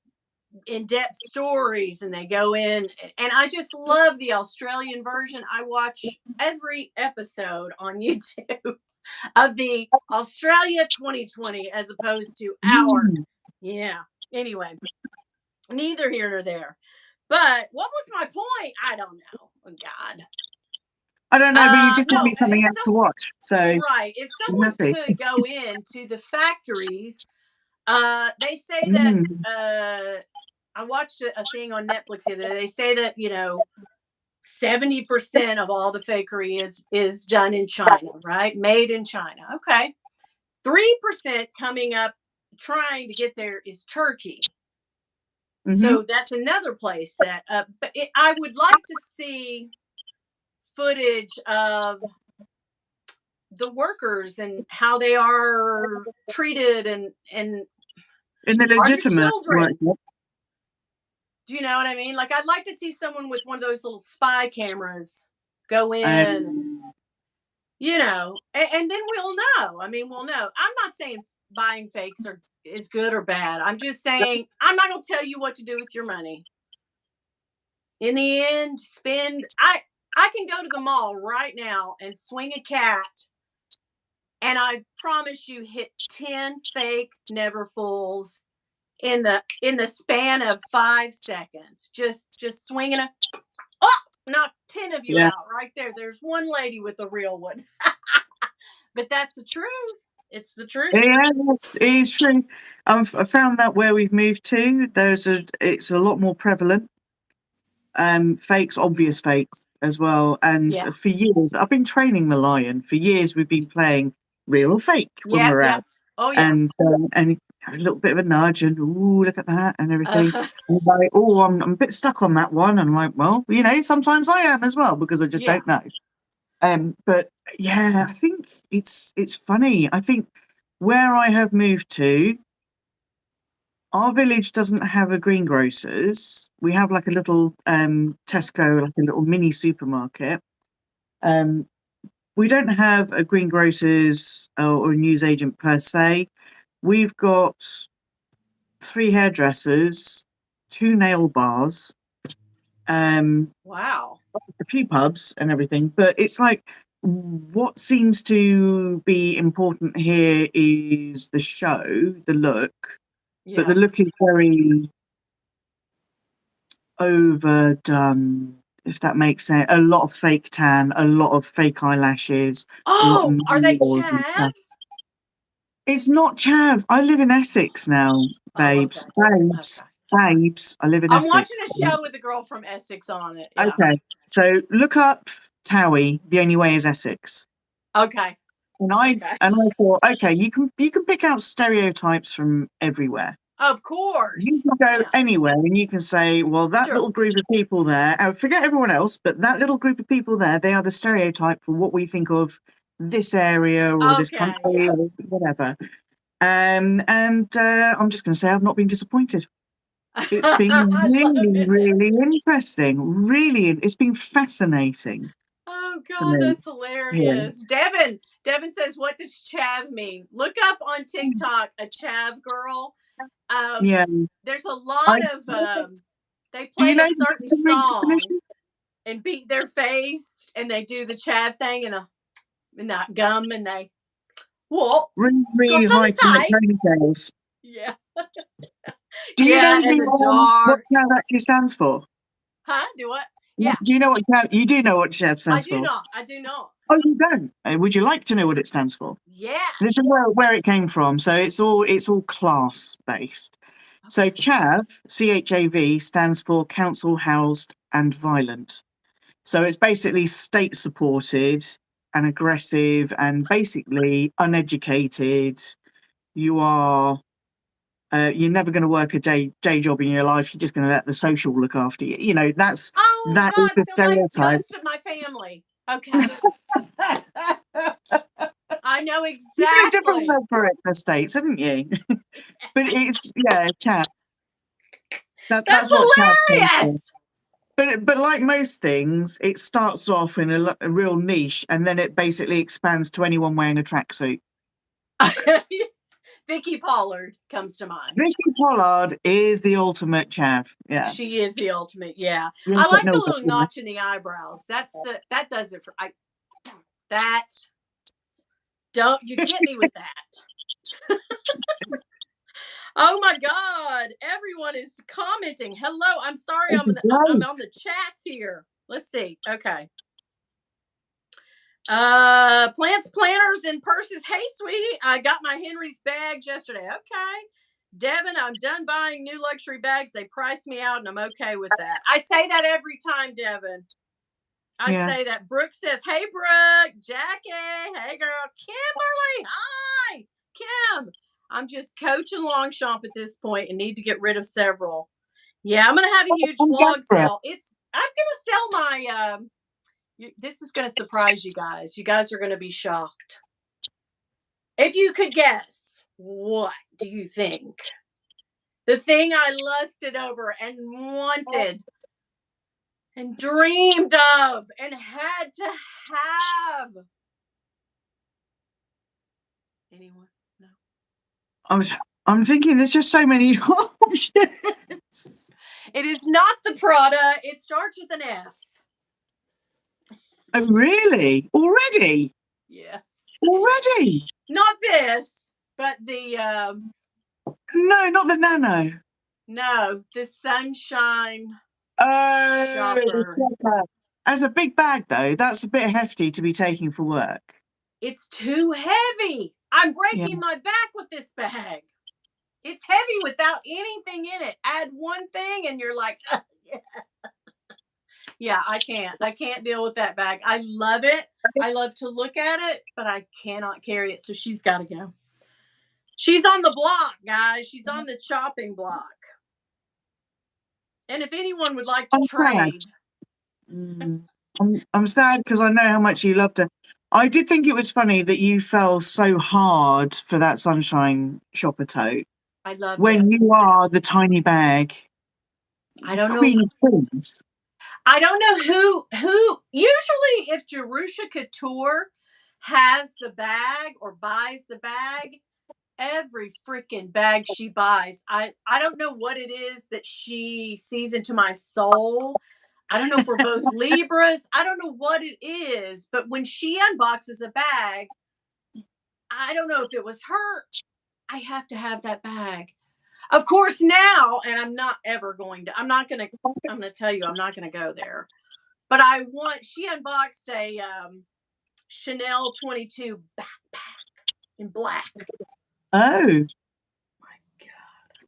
in-depth stories, and they go in, and I just love the Australian version. I watch every episode on YouTube of the Australia 2020 as opposed to our. Anyway, neither here nor there. But what was my point? I don't know. Oh, God. I don't know, but you just give me something else to watch. So right, if someone could go into the factories, they say that I watched a thing on Netflix the other day. They say that 70% of all the fakery is done in China, right? Made in China. Okay, 3% coming up, trying to get there is Turkey. So that's another place that I would like to see footage of the workers and how they are treated, and in the legitimate work. Do you know what I mean? Like, I'd like to see someone with one of those little spy cameras go in, and then we'll know. I mean, we'll know. I'm not saying buying fakes is good or bad. I'm just saying I'm not going to tell you what to do with your money. In the end, I can go to the mall right now and swing a cat, and I promise you hit 10 fake Neverfulls in the span of 5 seconds. Just swinging knock 10 of you out right there. There's one lady with a real one. But that's the truth. It's the truth. Yeah, it is true. I found that where we've moved to, it's a lot more prevalent. Fakes, obvious fakes as well. And for years, I've been training the lion. For years, we've been playing real or fake when we're out. Oh yeah. And a little bit of a nudge, and look at that, and everything. And like, I'm a bit stuck on that one. And I'm like, well, sometimes I am as well, because I just don't know. But yeah, I think it's funny. I think where I have moved to, our village doesn't have a greengrocers. We have like a little Tesco, like a little mini supermarket. We don't have a greengrocers or a newsagent per se. We've got 3 hairdressers, 2 nail bars, wow, a few pubs and everything. But it's like, what seems to be important here is the show, the look. But the look is very overdone, if that makes sense. A lot of fake tan, a lot of fake eyelashes. Oh, are they chav? It's not chav. I live in Essex now, babes. Babes. I live in Essex. I'm watching a show with a girl from Essex on it. Yeah. Okay, so look up Towie. The only way is Essex. Okay. And I thought, okay, you can pick out stereotypes from everywhere. Of course. You can go anywhere and you can say, well, that little group of people there, forget everyone else, but that little group of people there, they are the stereotype for what we think of this area or this country or whatever. And I'm just going to say I've not been disappointed. It's been really, really interesting. Really, it's been fascinating. Oh, God, that's hilarious. Yeah. Devin says, what does chav mean? Look up on TikTok a chav girl. There's a lot of they play a certain song and beat their face, and they do the chav thing and that gum, and they really high ponytails. Yeah. Do you know what chav actually stands for? Huh? Do what? Yeah. Do you know what chav? You do know what chav stands for? I do not. Oh, you don't? Would you like to know what it stands for? Yeah. This is where it came from. So it's all class based. So CHAV, CHAV, stands for council housed and violent. So it's basically state supported and aggressive and basically uneducated. You are you're never going to work a day job in your life. You're just going to let the social look after you. That is the stereotype. Like most of my family. Okay. I know exactly. You did a different word for it in the States, haven't you? But it's chat. That's hilarious. But like most things, it starts off in a real niche, and then it basically expands to anyone wearing a tracksuit. Vicky Pollard comes to mind. Vicky Pollard is the ultimate chav. Yeah, she is the ultimate. Yeah, you I like know the little notch in the eyebrows. That does it for that. Don't you get me with that? Oh my God! Everyone is commenting. Hello, I'm sorry. I'm on the chats here. Let's see. Okay. Plants, planters, and purses. Hey, sweetie, I got my Henry's bags yesterday. Okay. Devin, I'm done buying new luxury bags. They priced me out, and I'm okay with that. I say that every time, Devin. I say that. Brooke says, hey, Brooke, Jackie, hey, girl, Kimberly, hi, Kim. I'm just coaching Longchamp at this point and need to get rid of several. Yeah, I'm going to have a huge vlog sale. I'm going to sell my, this is going to surprise you guys. You guys are going to be shocked. If you could guess, what do you think? The thing I lusted over and wanted and dreamed of and had to have. Anyone? No. I'm thinking there's just so many options. It is not the Prada. It starts with an F. Oh, really? Already? Yeah. Already? Not this, but the no, not the Nano. No, the Sunshine shopper. As a big bag, though, that's a bit hefty to be taking for work. It's too heavy. I'm breaking my back with this bag. It's heavy without anything in it. Add one thing and you're like, yeah, I can't deal with that bag. I love it. I love to look at it, but I cannot carry it. So she's got to go. She's on the block, guys. She's on the chopping block. And if anyone would like to trade. I'm sad because I know how much you loved her. I did think it was funny that you fell so hard for that Sunshine shopper tote. I love when you are the tiny bag. I don't Queen know. Of Queens. I don't know who usually if Jerusha Couture has the bag or buys the bag, every freaking bag she buys, I don't know what it is that she sees into my soul. I don't know if we're both Libras. I don't know what it is, but when she unboxes a bag, I don't know if it was her. I have to have that bag. Of course now, and I'm not going to tell you, I'm not going to go there. But she unboxed a Chanel 22 backpack in black. Oh. My God.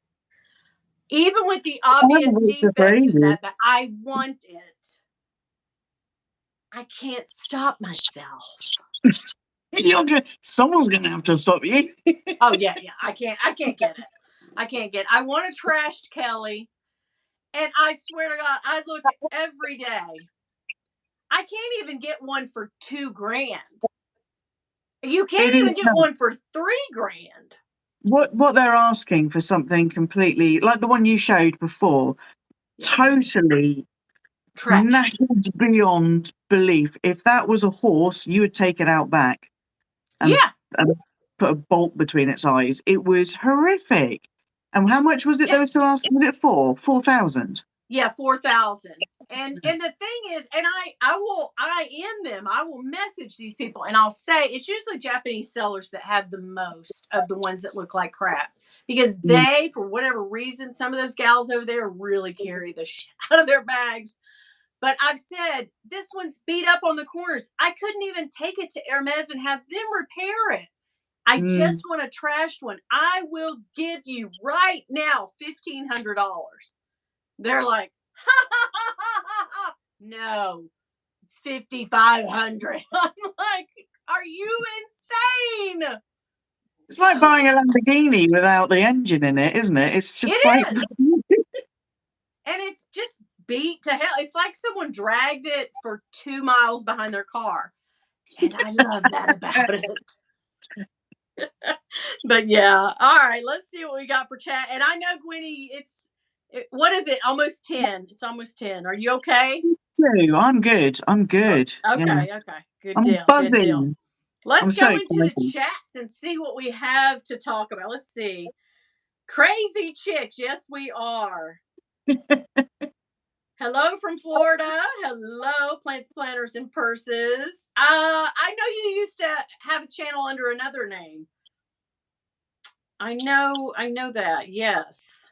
Even with the obvious defects in that bag, I want it. I can't stop myself. Someone's going to have to stop you. Oh, yeah. I can't get it. I want a trashed Kelly. And I swear to God, I look every day. I can't even get one for $2,000. You can't even get one for $3,000. What they're asking for something completely like the one you showed before, totally knackered beyond belief. If that was a horse, you would take it out back. And put a bolt between its eyes. It was horrific. And how much was it they were still asking? Was it 4,000? Yeah, 4,000. And the thing is, and I will message these people and I'll say it's usually Japanese sellers that have the most of the ones that look like crap because they, for whatever reason, some of those gals over there really carry the shit out of their bags. But I've said this one's beat up on the corners. I couldn't even take it to Hermes and have them repair it. I just want a trashed one. I will give you right now $1,500. They're like, no, it's $5,500. I'm like, are you insane? It's like buying a Lamborghini without the engine in it, isn't it? It's just and it's just beat to hell. It's like someone dragged it for 2 miles behind their car. And I love that about it. But yeah. All right. Let's see what we got for chat. And I know, Gwenny, What is it? Almost 10. It's almost 10. Are you okay? I'm good. I'm good. Okay. Yeah. Okay. Good I'm deal. Good deal. buzzing. Let's I'm so go into the excited. chats and see what we have to talk about. Let's see. Crazy chicks. Yes, we are. Hello from Florida. Hello, plants, planners, and purses. I know you used to have a channel under another name. I know that. Yes.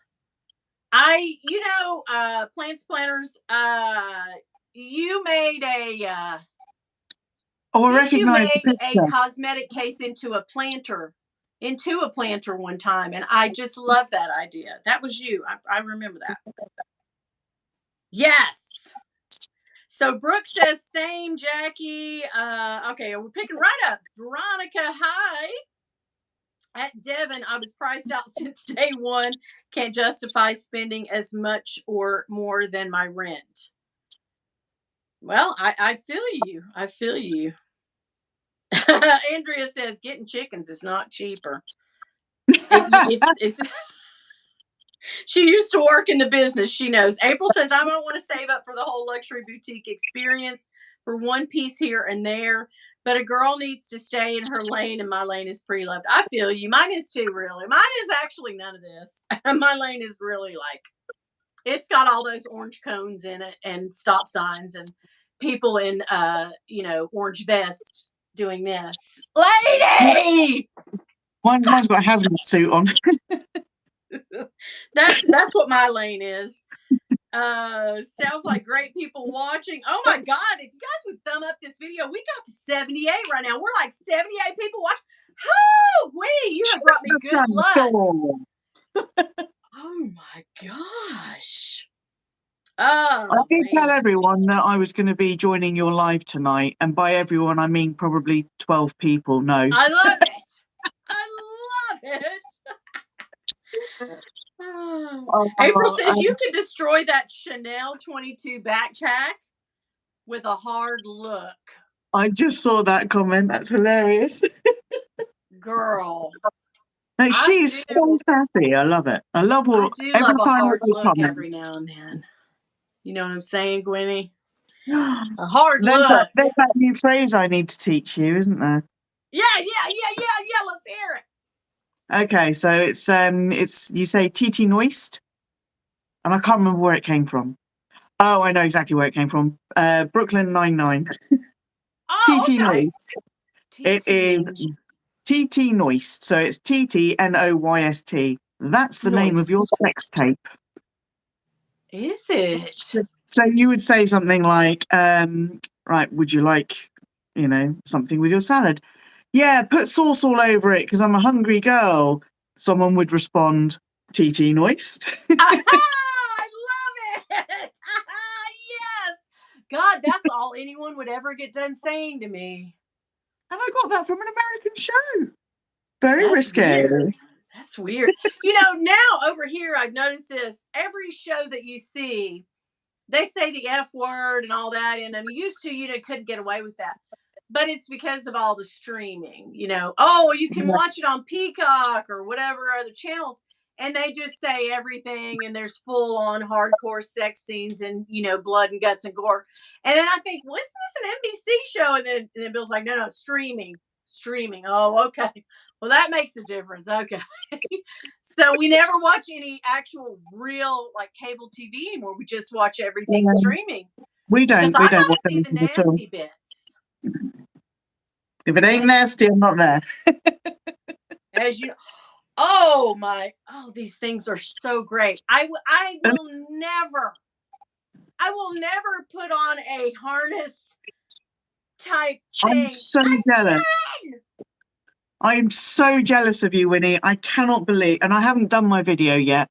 Plants, planners, you made a Oh, I you recognize the made a picture. cosmetic case into a planter one time, and I just love that idea. That was you. I remember that. Yes. So Brooke says, same, Jackie. Okay, we're picking right up. Veronica, hi. At Devon, I was priced out since day one. Can't justify spending as much or more than my rent. Well, I feel you. I feel you. Andrea says getting chickens is not cheaper. It's she used to work in the business. She knows. April says, I don't want to save up for the whole luxury boutique experience for one piece here and there, but a girl needs to stay in her lane, and my lane is pre-loved. I feel you. Mine is too, really. Mine is actually none of this. My lane is really like, it's got all those orange cones in it and stop signs and people in, orange vests doing this. Lady! Mine's got a hazmat suit on. That's what my lane is. Sounds like great people watching. Oh my God, if you guys would thumb up this video, we got to 78 right now. We're like 78 people watching. Oh, Gwenny, you have brought me good luck. Oh my gosh. Oh, I did tell everyone that I was going to be joining your live tonight, and by everyone I mean probably 12 people. No, I love it. I love it. April says you can destroy that Chanel 22 backpack with a hard look. I just saw that comment. That's hilarious. Girl. No, she's so happy. I love it. I love all. I do every love a time hard look comment. every now and then. You know what I'm saying, Gwenny? A hard look. There's that new phrase I need to teach you, isn't there? Yeah. Let's hear it. Okay, so it's you say TT Noist, and I can't remember where it came from. Oh, I know exactly where it came from. Brooklyn Nine-Nine. Oh, TT okay. Noist. It is TT Noist. So it's TTNOYST. That's the name of your sex tape. Is it? So you would say something like, right, would you like, something with your salad? Yeah, put sauce all over it because I'm a hungry girl. Someone would respond, TT Noist. I love it. Yes. God, that's all anyone would ever get done saying to me. And I got that from an American show. Very risque. Weird. That's weird. Now over here, I've noticed this. Every show that you see, they say the F word and all that in them. Used to, couldn't get away with that. But it's because of all the streaming, you can watch it on Peacock or whatever other channels. And they just say everything, and there's full on hardcore sex scenes and, blood and guts and gore. And then I think, well, isn't this an NBC show? And then Bill's like, no, streaming. Oh, okay. Well, that makes a difference. Okay. So we never watch any actual real like cable TV anymore. We just watch everything streaming. We don't. We don't watch see the nasty bits. If it ain't nasty, I'm not there. As you these things are so great. I will never put on a harness type thing. I'm so jealous. I'm so jealous of you, Winnie. I cannot believe, and I haven't done my video yet,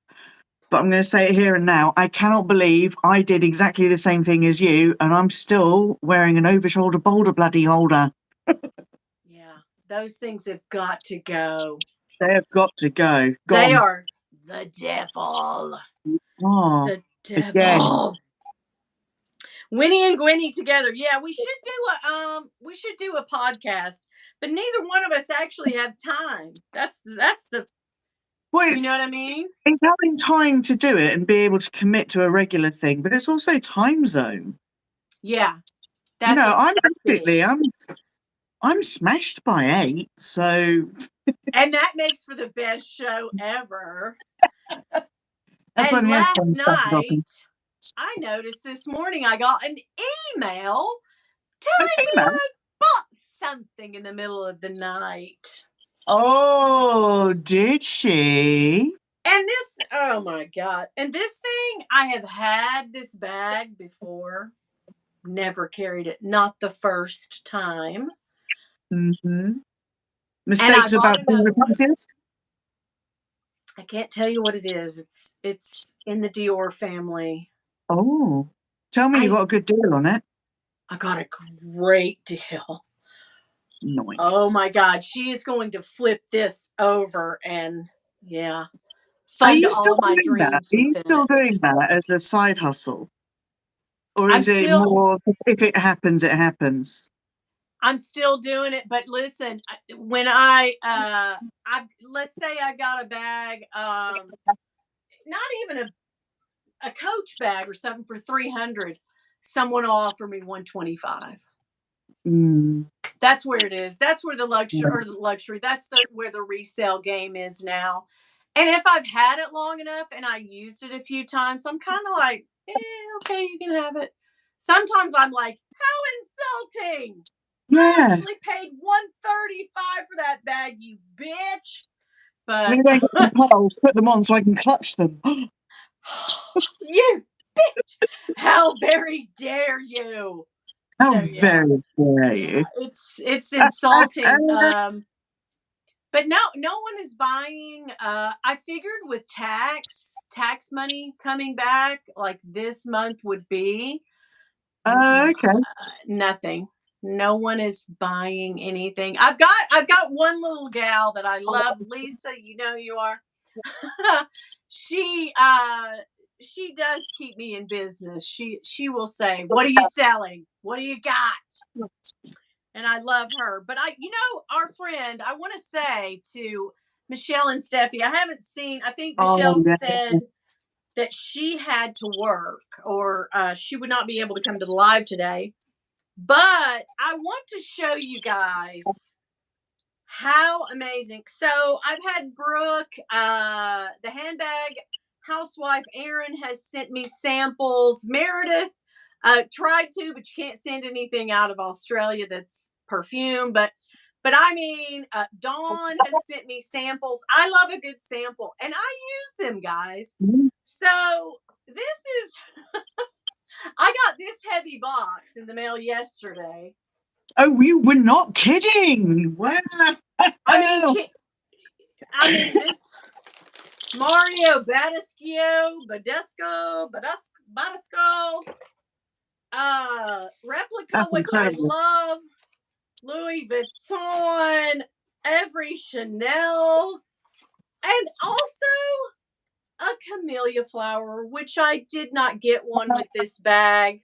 but I'm going to say it here and now. I cannot believe I did exactly the same thing as you, and I'm still wearing an over-shoulder boulder bloody holder. Yeah, those things have got to go. They have got to go. They are the devil. Oh, the devil. Again. Winnie and Gwenny together. Yeah, we should do a podcast, but neither one of us actually have time. That's the Well, You know what I mean? It's having time to do it and be able to commit to a regular thing, but it's also time zone. Yeah. You know, That's I'm smashed by 8, so and that makes for the best show ever. that's And when the last iPhone started night, dropping. I noticed this morning I got an email An telling me email? I bought something in the middle of the night. Oh, did she? And this, oh my God. And this thing, I have had this bag before, never carried it, not the first time. Mm-hmm. And I Mistakes bought about being another one. repeated? I can't tell you what it is. It's in the Dior family. Oh, tell me you got a good deal on it. I got a great deal. Nice. Oh my God. She is going to flip this over and yeah, Are fund you still all my doing that? Are dreams you with still it. doing that as a side hustle? Or I'm is it still more, if it happens, it happens? I'm still doing it, but listen, when let's say I got a bag, not even a Coach bag or something for 300, someone will offer me 125. Mm. That's where it is. That's where the Yeah. luxury. That's where the resale game is now. And if I've had it long enough and I used it a few times, I'm kind of like, okay, you can have it. Sometimes I'm like, how insulting! I Yeah. actually paid 135 for that bag, you bitch. I'm But going to get some pearls, put them on so I can clutch them. you bitch! How very dare you? How So yeah, very dare yeah, you? it's insulting. But no one is buying. I figured with tax money coming back, like this month would be, Okay. nothing. No one is buying anything. I've got one little gal that I love, Lisa. You know who you are. she she does keep me in business. She will say, "What are you selling? What do you got?" And I love her. But our friend, I want to say to Michelle and Steffi, I haven't seen, I think Oh, Michelle yeah. said that she had to work or she would not be able to come to the live today. But I want to show you guys how amazing. So I've had Brooke, the handbag housewife, Erin has sent me samples. Meredith tried to, but you can't send anything out of Australia that's perfume. But I mean, Dawn has sent me samples. I love a good sample, and I use them, guys. Mm. So this is, I got this heavy box in the mail yesterday. Oh, you were not kidding. Wow. I mean, this Mario Badesco, replica, That's which I incredible. love, Louis Vuitton, every Chanel, and also a camellia flower, which I did not get one with this bag.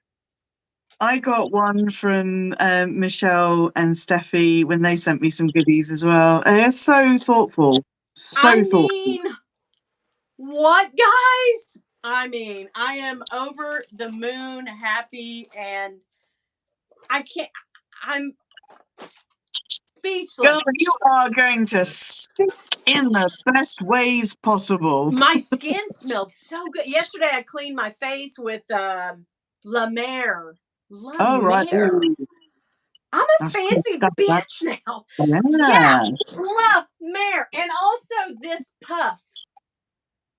I got one from Michelle and Steffi when they sent me some goodies as well. They're so thoughtful. So thoughtful. What, guys? I mean, I am over the moon happy, and I'm speechless. Girl, you are going to speak in the best ways possible. My skin smelled so good. Yesterday, I cleaned my face with La Mer. La Oh, right. Mer. Ooh, I'm a that's good fancy stuff. bitch now. Yeah. Yeah, La Mer. And also this puff.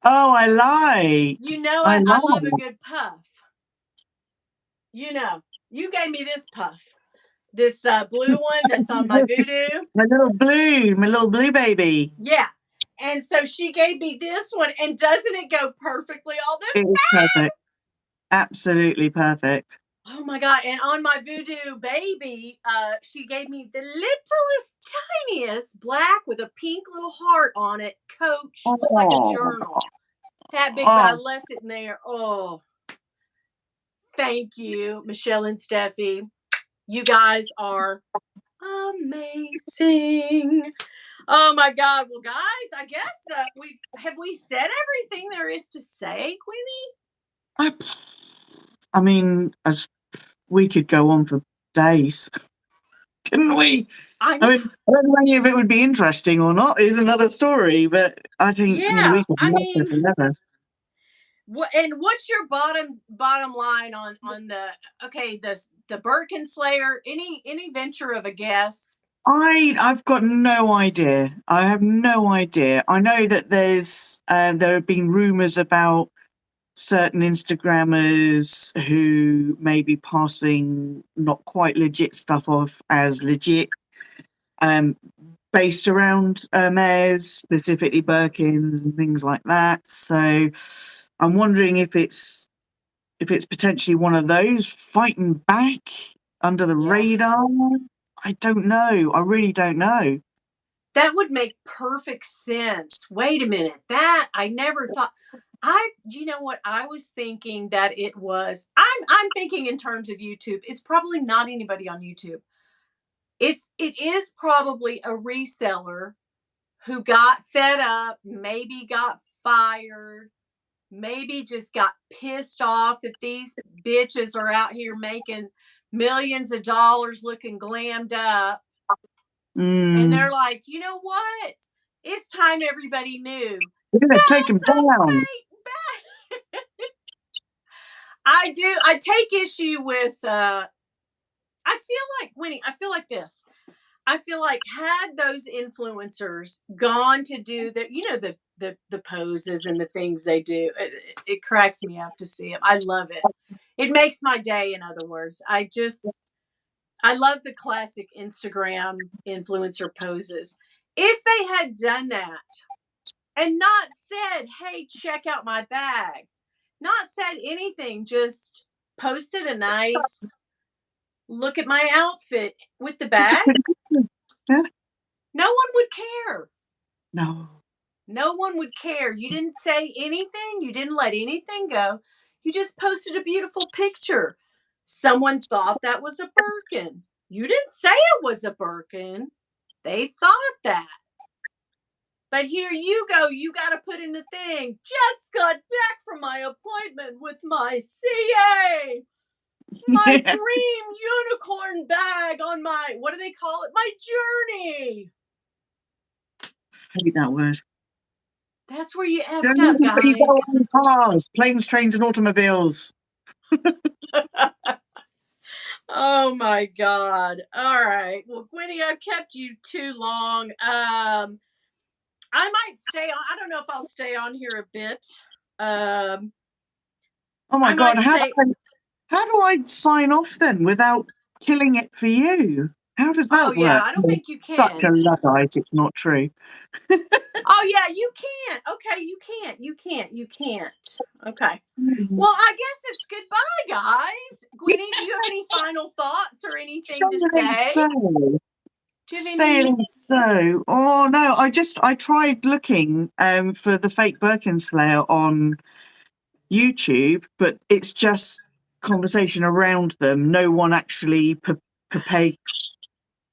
Oh, I like. I I love a like. good puff. You gave me this puff. This blue one that's on my voodoo. My little blue baby. Yeah. And so she gave me this one. And doesn't it go perfectly on this It is bag? perfect. Absolutely perfect. Oh my God. And on my voodoo baby, she gave me the littlest, tiniest black with a pink little heart on it. Coach. Looks like a journal. That big, but I left it in there. Oh, thank you, Michelle and Steffi. You guys are amazing. Oh my God. Well, guys, I guess we said everything there is to say, Gwenny? I mean, as we could go on for days, couldn't we? I mean, I don't know if it would be interesting or not is another story, but I think we could matter forever. And what's your bottom line on the Birkin Slayer? Any venture of a guess? I've got no idea. I have no idea. I know that there have been rumors about certain Instagrammers who may be passing not quite legit stuff off as legit, based around Hermes, specifically Birkins and things like that. So I'm wondering if it's potentially one of those fighting back under the radar. I don't know. I really don't know. That would make perfect sense. Wait a minute. That I never thought. You know what? I was thinking that it was. I'm thinking in terms of YouTube. It's probably not anybody on YouTube. It is probably a reseller who got fed up, maybe got fired, maybe just got pissed off that these bitches are out here making millions of dollars looking glammed up. And they're like, you know what? It's time everybody knew. We're going to take them down. I take issue with, I feel like, Winnie, I feel like this. I feel like had those influencers gone to do the poses and the things they do, it cracks me up to see them. I love it. It makes my day, in other words. I love the classic Instagram influencer poses. If they had done that and not said, hey, check out my bag, not said anything, just posted a nice look at my outfit with the bag, yeah. No one would care. No one would care. You didn't say anything. You didn't let anything go. You just posted a beautiful picture. Someone thought that was a Birkin. You didn't say it was a Birkin. They thought that. But here you go. You got to put in the thing. Just got back from my appointment with my CA. My dream unicorn bag on my, what do they call it? My journey. I hate that word. That's where you effed up, guys. Cars, planes, trains, and automobiles. Oh my God. All right. Well, Gwenny, I've kept you too long. I might stay on. I don't know if I'll stay on here a bit. Oh my God. How do I sign off then without killing it for you? How does that work? Yeah, I don't think you can. Such a Luddite, it's not true. Oh yeah, you can't. Okay, you can't. Okay. Well, I guess it's goodbye, guys. Gwenny, do you have any final thoughts or anything to say? So. Oh no, I tried looking for the fake Birkin Slayer on YouTube, but it's just conversation around them. No one actually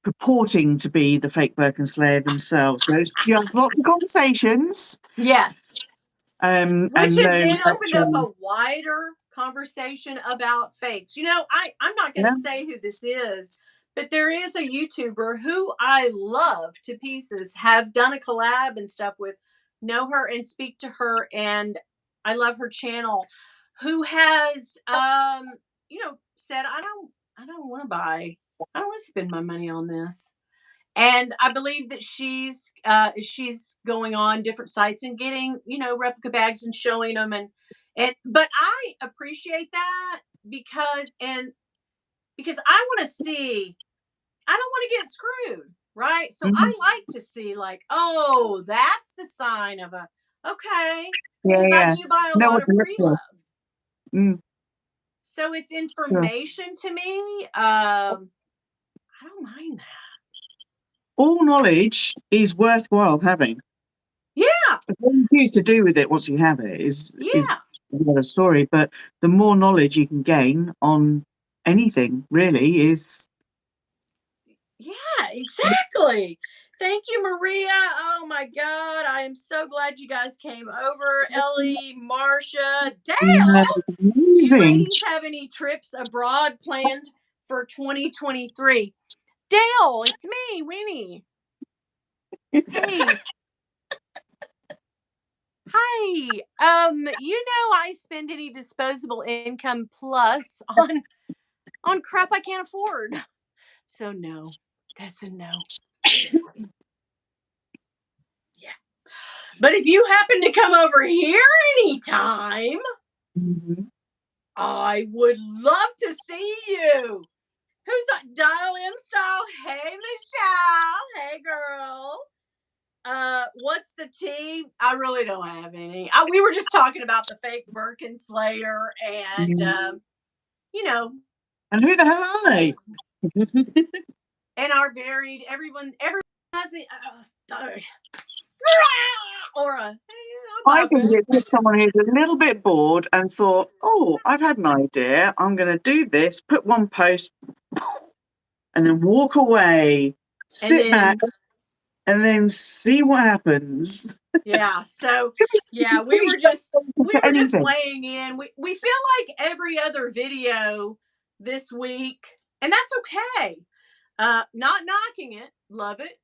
purporting to be the fake Birkin Slayer themselves. So it's just lots of conversations. Yes. Which has then opened up a wider conversation about fakes. You know, I'm not going to say who this is, but there is a YouTuber who I love to pieces, have done a collab and stuff with, know her and speak to her, and I love her channel, who has said, I don't want to spend my money on this. And I believe that she's going on different sites and getting, replica bags and showing them. But I appreciate that because I want to see, I don't want to get screwed. Right. So I like to see like, oh, that's the sign of okay. Because I do buy a lot of pre-love. So it's information to me. I don't mind that. All knowledge is worthwhile having. Yeah. What you choose to do with it once you have it is another story. But the more knowledge you can gain on anything, really, is. Yeah, exactly. Thank you, Maria. Oh my God. I am so glad you guys came over. Ellie, Marcia, Dale. Do you ladies have any trips abroad planned for 2023? Dale, it's me, Winnie. Hey. Hi. I spend any disposable income plus on crap I can't afford. So no. That's a no. Yeah. But if you happen to come over here anytime, I would love to see you. Who's that? Dial M style. Hey, Michelle. Hey, girl. What's the tea? I really don't have any. We were just talking about the fake Birkin Slayer and, And who the hell are they? and our varied, everyone has it. Or I think it's someone who's a little bit bored and thought, oh, I've had an idea. I'm going to do this, put one post, and then walk away, sit back, and then see what happens. Yeah. So, yeah, we were just weighing in. We feel like every other video this week, and that's okay. Not knocking it, love it.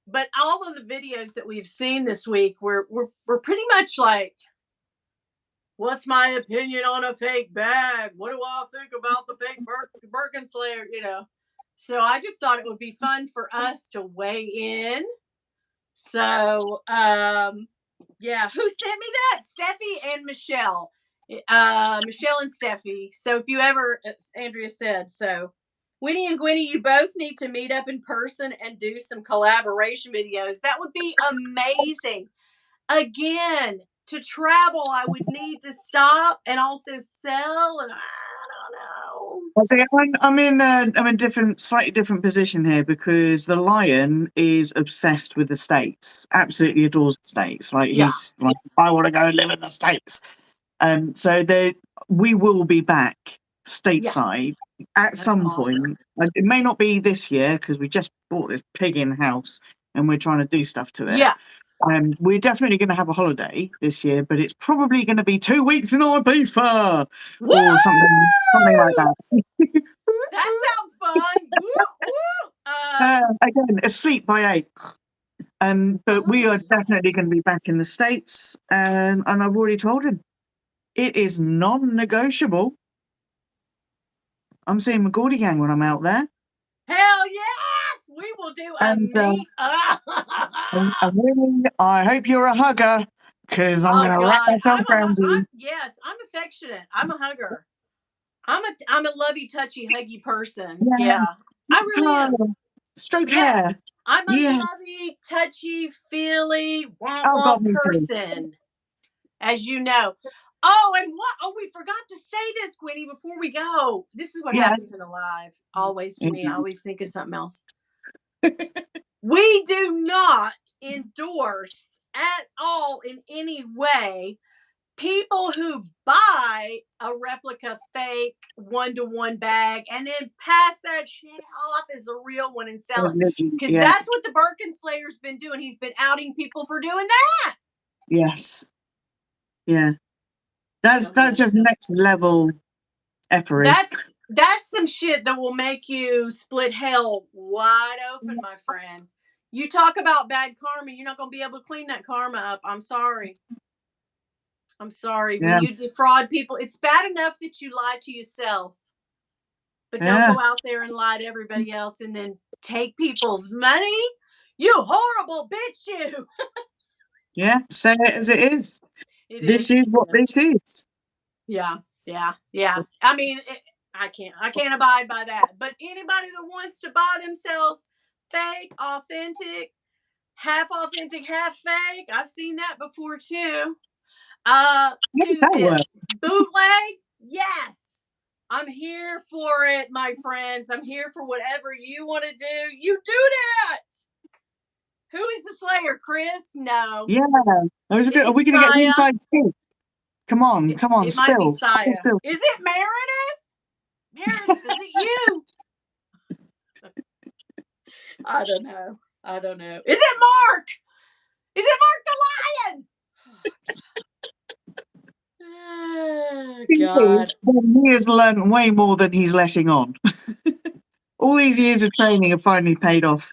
But all of the videos that we've seen this week, we're pretty much like, what's my opinion on a fake bag? What do I think about the fake Birkin Slayer? So I just thought it would be fun for us to weigh in. So, yeah, who sent me that? Steffi and Michelle. Michelle and Steffi. So if you ever, as Andrea said, so Winnie and Gwenny, you both need to meet up in person and do some collaboration videos. That would be amazing. Again, to travel, I would need to stop and also sell, and I don't know. I'm in slightly different position here because the lion is obsessed with the States, absolutely adores the States. He's like, I want to go and live in the States. So we will be back stateside at some point. It may not be this year because we just bought this pig in house and we're trying to do stuff to it. Yeah. We're definitely going to have a holiday this year, but it's probably going to be 2 weeks in Ibiza or something like that. That sounds fun. Again, asleep by 8. But we are definitely going to be back in the States, and I've already told him it is non-negotiable. I'm seeing McGordy Gang when I'm out there. Hell yes! We will do a meet. I hope you're a hugger, because I'm going to wrap myself around you. Yes, I'm affectionate. I'm a hugger. I'm a lovey, touchy, huggy person. Yeah. I really am. Stroke hair. I'm a lovey, touchy, feely, person, as you know. Oh, and we forgot to say this, Gwenny, before we go. This is what happens in a live. Always to me. I always think of something else. We do not endorse at all in any way people who buy a replica fake 1-to-1 bag and then pass that shit off as a real one and sell it. Because that's what the Birkin Slayer's been doing. He's been outing people for doing that. Yes. Yeah. That's just next level effery. That's some shit that will make you split hell wide open, my friend. You talk about bad karma, you're not going to be able to clean that karma up. I'm sorry. When you defraud people, it's bad enough that you lie to yourself, but don't go out there and lie to everybody else and then take people's money. You horrible bitch, you. Yeah, say it as it is. This is what this is. Yeah. I mean, I can't abide by that. But anybody that wants to buy themselves fake, authentic, half fake, I've seen that before too. Do this bootleg. Yes, I'm here for it, my friends. I'm here for whatever you want to do. You do that. Who is the Slayer, Chris? No. Yeah. Are we going to get the inside scoop? Come on, it might spill. Be Saya. Is it Meredith? Meredith, is it you? I don't know. I don't know. Is it Mark? Is it Mark the lion? Oh, God. He has learned way more than he's letting on. All these years of training have finally paid off.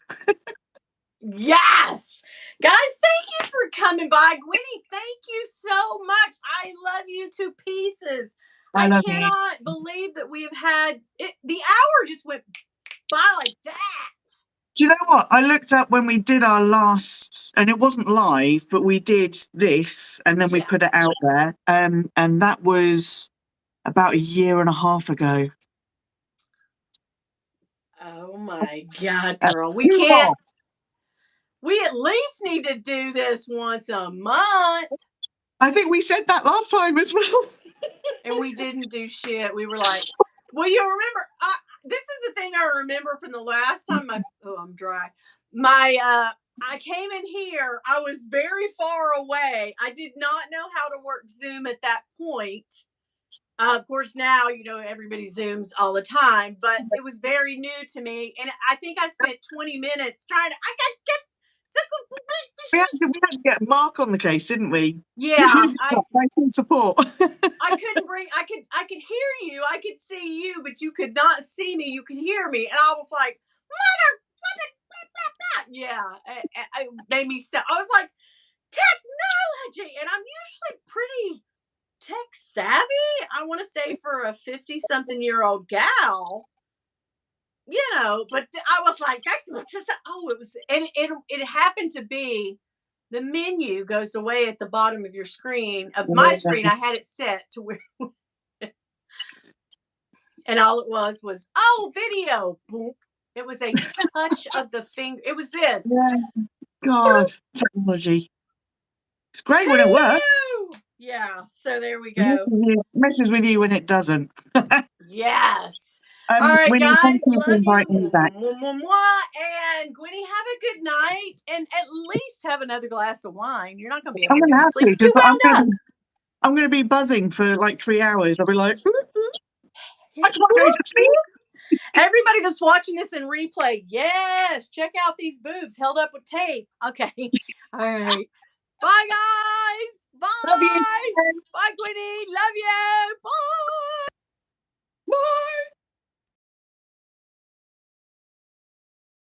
Yes. Guys, thank you for coming by. Gwenny, thank you so much. I love you to pieces. I cannot believe that we have had it. The hour just went by like that. Do you know what? I looked up when we did our last, and it wasn't live, but we did this, and then we put it out there. And that was about 1.5 years ago. Oh my God, girl. We can't. We at least need to do this once a month. I think we said that last time as well. And we didn't do shit. We were like, well, you remember, this is the thing I remember from the last time I'm dry. I came in here. I was very far away. I did not know how to work Zoom at that point. Of course, now, everybody Zooms all the time, but it was very new to me. And I think I spent 20 minutes trying to, we had to get Mark on the case, didn't we? Yeah. Thanks for support. I could hear you. I could see you, but you could not see me. You could hear me. And I was like, yeah. It made me so, I was like, technology. And I'm usually pretty tech savvy, I want to say, for a 50-something-year-old gal, but I was like, it was, and it happened to be the menu goes away at the bottom of your screen, of my screen. I had it set to where, and all it was video. Boom. It was a touch of the finger. It was this. Yeah. God, technology. It's great when it works. Yeah, so there we go. Messes with you when it doesn't. Yes. All right, Winnie, guys. thank you for Love inviting you. me back. And Gwenny, have a good night, and at least have another glass of wine. You're not going to be able I'm to going to go to sleep. You wound up. I'm going to be buzzing for like 3 hours. I'll be like, I can't go to sleep. Everybody that's watching this in replay, yes, check out these boobs held up with tape. Okay. All right. Bye, guys. Bye. Love you. Bye, Gwenny. Love you. Bye.